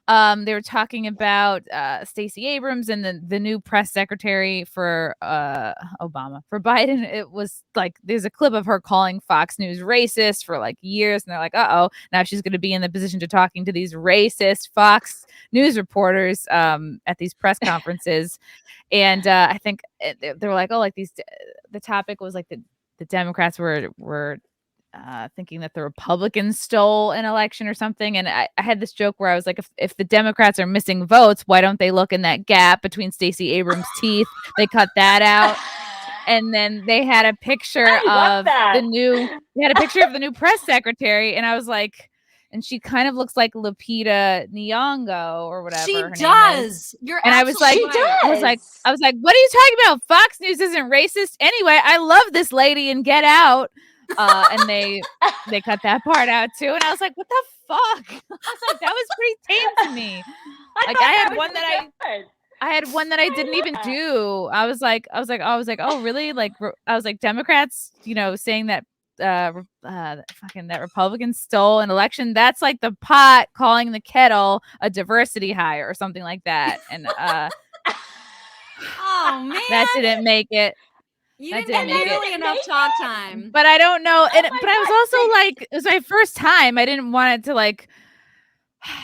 they were talking about Stacey Abrams and the new press secretary for Obama. For Biden, it was like there's a clip of her calling Fox News racist for like years, and they're like, now she's going to be in the position to talking to these racist Fox News reporters at these press conferences. And I think they were like, like these. The topic was like the Democrats were thinking that the Republicans stole an election or something. And I had this joke where I was like, if the Democrats are missing votes, why don't they look in that gap between Stacey Abrams' teeth? They cut that out. And then they had a picture of the new press secretary, and I was like, and she kind of looks like Lupita Nyong'o or whatever. She her does. Name is. You're and I was like, right. I was like, what are you talking about? Fox News isn't racist anyway. I love this lady in Get Out. And they cut that part out too, and I was like, what the fuck? I was like, that was pretty tame to me. Like I had one that I didn't even do. I was like, oh really? Like I was like, Democrats, saying that that Republicans stole an election. That's like the pot calling the kettle a diversity hire or something like that. And oh man, that didn't make it. You didn't get nearly enough talk time. But I don't know. But I was also like, it was my first time. I didn't want it to like,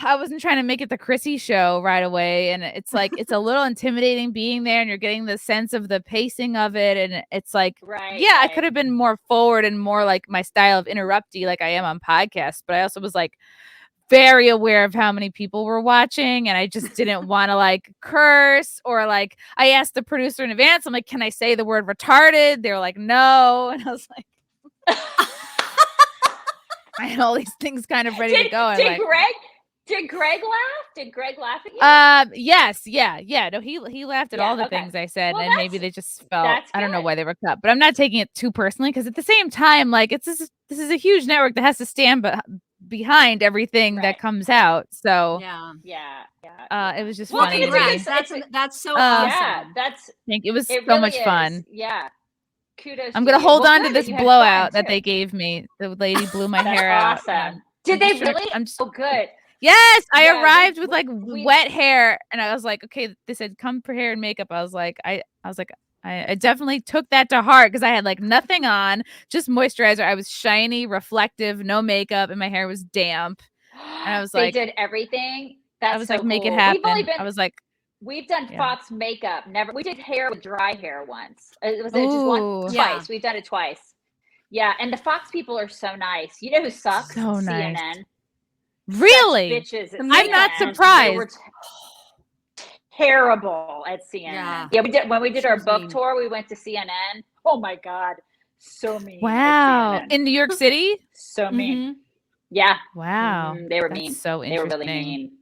I wasn't trying to make it the Chrissie show right away. And it's like, it's a little intimidating being there and you're getting the sense of the pacing of it. And it's like, I could have been more forward and more like my style of interrupty like I am on podcasts. But I also was like, very aware of how many people were watching, and I just didn't want to like curse or like I asked the producer in advance, I'm like, can I say the word retarded? They were like, no. And I was like, I had all these things kind of ready to go. Did Greg laugh? Did Greg laugh at you? Yes. Yeah. No, he laughed at all the things I said, and maybe they just felt, I don't know why they were cut, but I'm not taking it too personally because at the same time, like this is a huge network that has to stand behind everything that comes out. So it was just funny. That's so awesome. It was so much fun. Yeah. Kudos. I'm gonna hold on to this blowout that they gave me. The lady blew my hair out. Awesome. Did they really? I'm so good. Yes, I arrived with like wet hair, and I was like, okay. They said come for hair and makeup. I was like, I definitely took that to heart because I had like nothing on, just moisturizer. I was shiny, reflective, no makeup, and my hair was damp. And I was like, they did everything. That's I was so like, cool. make it happen. I was like, we've done Fox makeup. Never. We did hair with dry hair once. It was just twice. We've done it twice. Yeah, and the Fox people are so nice. You know who sucks? So CNN. Nice. Really? Bitches. I'm not surprised. They were terrible at CNN. Yeah, we did when we did our book tour. We went to CNN. Oh my god, so mean. Wow, in New York City, so mean. Yeah. Wow, they were mean. So interesting. They were really mean.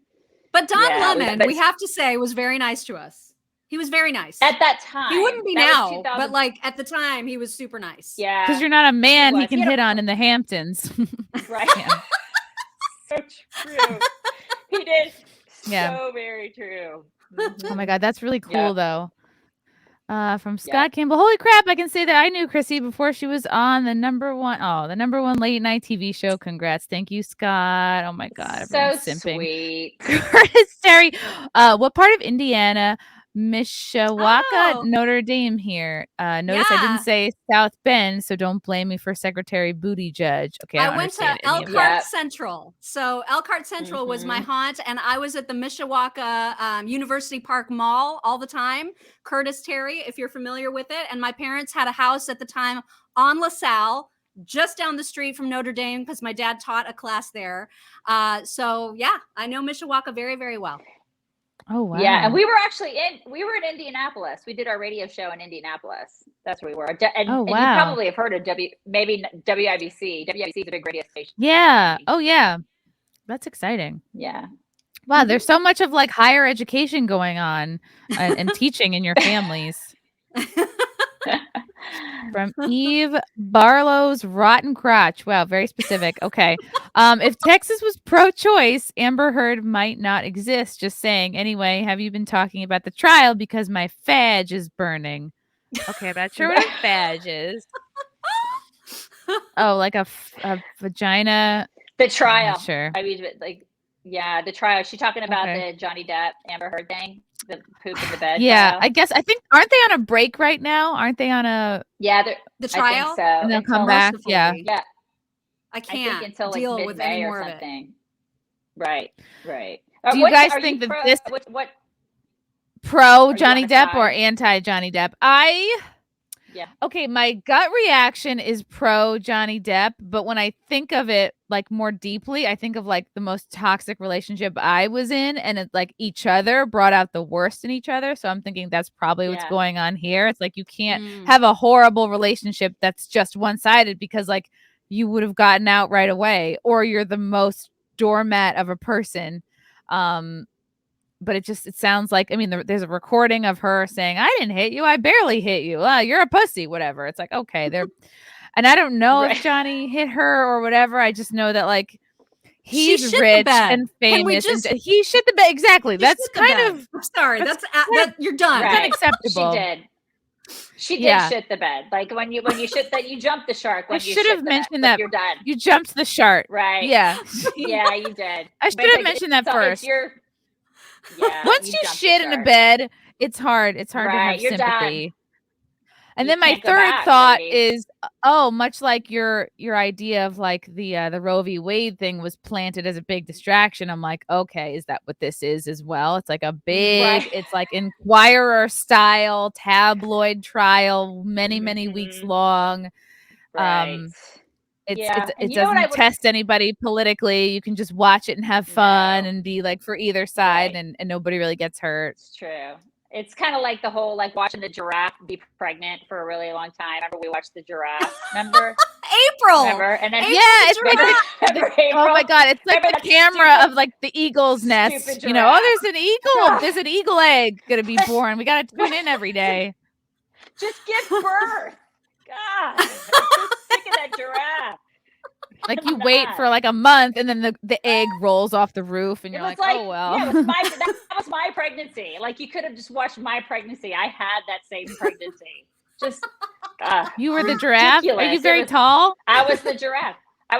But Don Lemon, we have to say, was very nice to us. He was very nice at that time. He wouldn't be now, but like at the time, he was super nice. Yeah, because you're not a man he can hit on in the Hamptons, right? So true. He did. So very true. Oh my god, that's really cool though. From Scott Campbell. Holy crap, I can say that I knew Chrissie before she was on the number one late night TV show. Congrats. Thank you, Scott. Oh my god, everyone's simping. Sweet. Curtis Terry. What part of Indiana? Mishawaka, Notre Dame here. Notice I didn't say South Bend, so don't blame me for Secretary Booty Judge. Okay, I went to Elkhart Central. So Elkhart Central was my haunt, and I was at the Mishawaka University Park Mall all the time. Curtis Terry, if you're familiar with it. And my parents had a house at the time on LaSalle, just down the street from Notre Dame, because my dad taught a class there. So yeah, I know Mishawaka very, very well. Oh wow! Yeah, and we were in Indianapolis. We did our radio show in Indianapolis. That's where we were. And you probably have heard of maybe WIBC. WIBC is a big radio station. Yeah. Oh yeah. That's exciting. Yeah. Wow, there's so much of like higher education going on and teaching in your families. From Eve Barlow's Rotten Crotch. Wow, very specific. Okay. If Texas was pro-choice, Amber Heard might not exist. Just saying. Anyway, have you been talking about the trial? Because my fadge is burning. Okay, I'm not sure what a fadge is. Oh, like a vagina. The trial. Sure. I mean, like, the trial. She's talking about the Johnny Depp Amber Heard thing. The poop in the bed. Yeah, I guess. I think, aren't they on a break right now? Aren't they on a? Yeah, the trial. I think so. And they'll come back. Yeah. I can't until like deal with any more of it. Right. Do you guys think that this what pro Johnny Depp or anti Johnny Depp? Yeah. Okay, my gut reaction is pro Johnny Depp, but when I think of it like more deeply, I think of like the most toxic relationship I was in, and it's like each other brought out the worst in each other. So I'm thinking that's probably what's going on here. It's like you can't have a horrible relationship that's just one-sided, because like you would have gotten out right away, or you're the most doormat of a person. But it sounds like, I mean, there's a recording of her saying, I didn't hit you. I barely hit you. You're a pussy, whatever. It's like, okay, and I don't know if Johnny hit her or whatever. I just know that like he's rich and famous. And he shit the bed. Exactly. That's kind of, I'm sorry. You're done. Right. Unacceptable. She did shit the bed. Like when you shit that, you jumped the shark. When I should have mentioned that. You're done. You jumped the shark. Right. Yeah. Yeah, you did. I should have mentioned that first. Once you shit in a bed, it's hard. It's hard to have sympathy. Done. And then my third thought is, much like your idea of like the Roe v. Wade thing was planted as a big distraction. I'm like, okay, is that what this is as well? It's like a big, it's like Inquirer style tabloid trial, many weeks long. Right. It doesn't test anybody politically. You can just watch it and have fun and be like for either side, and nobody really gets hurt. It's true. It's kind of like the whole like watching the giraffe be pregnant for a really long time. Remember we watched the giraffe? Remember April? Remember? And then it's like April? Oh my god, it's like the camera of like the eagle's nest. You know, there's an eagle. There's an eagle egg gonna be born. We gotta tune in every day. Just give birth. God, I'm so sick of that giraffe. Like you wait for like a month, and then the egg rolls off the roof, and you're like, oh well. Yeah, that was my pregnancy. Like you could have just watched my pregnancy. I had that same pregnancy. Just you were the giraffe. Ridiculous. Are you very tall? I was the giraffe. I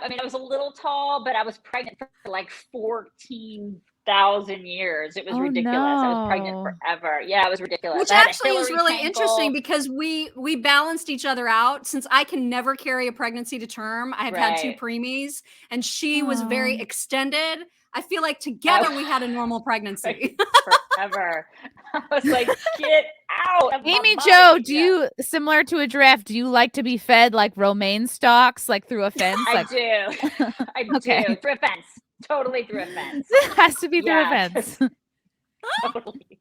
mean, I was a little tall, but I was pregnant for like 14,000 years. It was ridiculous. No. I was pregnant forever. Yeah, it was ridiculous. Which actually is really interesting because we balanced each other out. Since I can never carry a pregnancy to term, I have had 2 preemies, and she was very extended. I feel like together we had a normal pregnancy. Forever. I was like, get out. Amy Jo, do you, similar to a giraffe, do you like to be fed like romaine stalks, like through a fence? I do. I do. Through a fence. Totally through a fence. It has to be through a fence. Totally.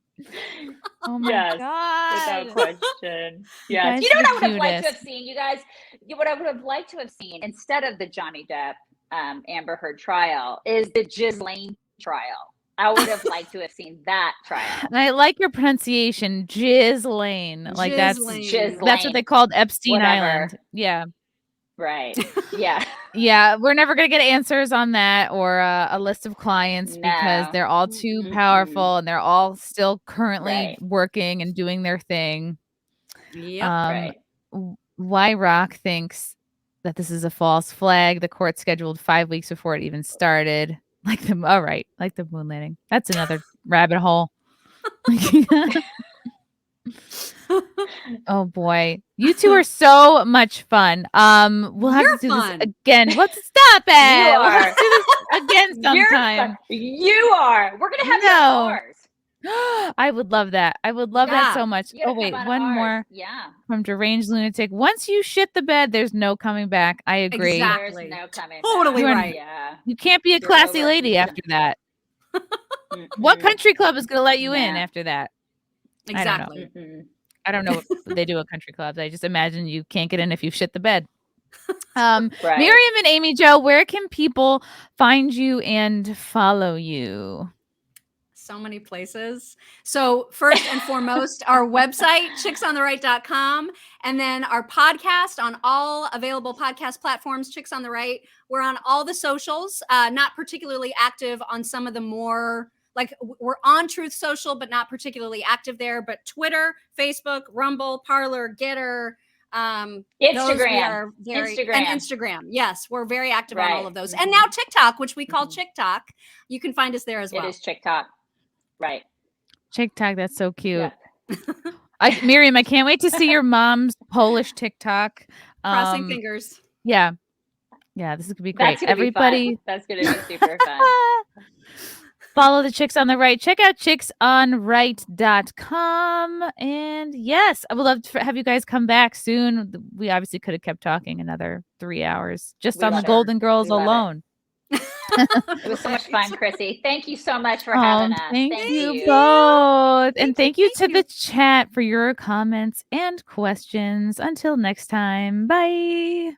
Oh my god. Without question. Yes. You know what I would have liked to have seen, you guys? What I would have liked to have seen instead of the Johnny Depp Amber Heard trial is the Ghislaine trial. I would have liked to have seen that trial. And I like your pronunciation, Ghislaine. Like that's what they called Epstein Island. Yeah. Right. Yeah. Yeah. We're never going to get answers on that or a list of clients because they're all too powerful and they're all still currently working and doing their thing. Yeah. Why Rock thinks that this is a false flag. The court scheduled 5 weeks before it even started. Like the moon landing. That's another rabbit hole. Oh boy, you two are so much fun. We'll have to do this again. Let's stop it. We'll have to do this again sometime. You are. We're gonna have ours. I would love that. I would love that so much. Oh wait, one more. Yeah. From Deranged Lunatic. Once you shit the bed, there's no coming back. I agree. Exactly. There's no coming totally back. right. Yeah. You can't be a classy lady after that. What country club is going to let you in after that? Exactly. I don't know what they do at country clubs. I just imagine you can't get in if you shit the bed. Miriam and Amy Jo, where can people find you and follow you? So many places. So first and foremost, our website, chicksontheright.com, and then our podcast on all available podcast platforms, Chicks on the Right. We're on all the socials, not particularly active on some of the more, like we're on Truth Social, but not particularly active there, but Twitter, Facebook, Rumble, Parler, Getter, Instagram. And Instagram. Yes, we're very active on all of those. And now TikTok, which we call TikTok. You can find us there as well. It is TikTok. Right. TikTok, that's so cute. Yeah. Miriam, I can't wait to see your mom's Polish TikTok. Crossing fingers. Yeah. Yeah, this is gonna be great. Everybody. That's gonna be super fun. Follow the Chicks on the Right. Check out chicksonright.com. And yes, I would love to have you guys come back soon. We obviously could have kept talking another 3 hours just We on the love it. Golden Girls We love it. alone. It was so much fun, Chrissy. Thank you so much for having us. Thank you both. And thank you to the chat for your comments and questions. Until next time, bye.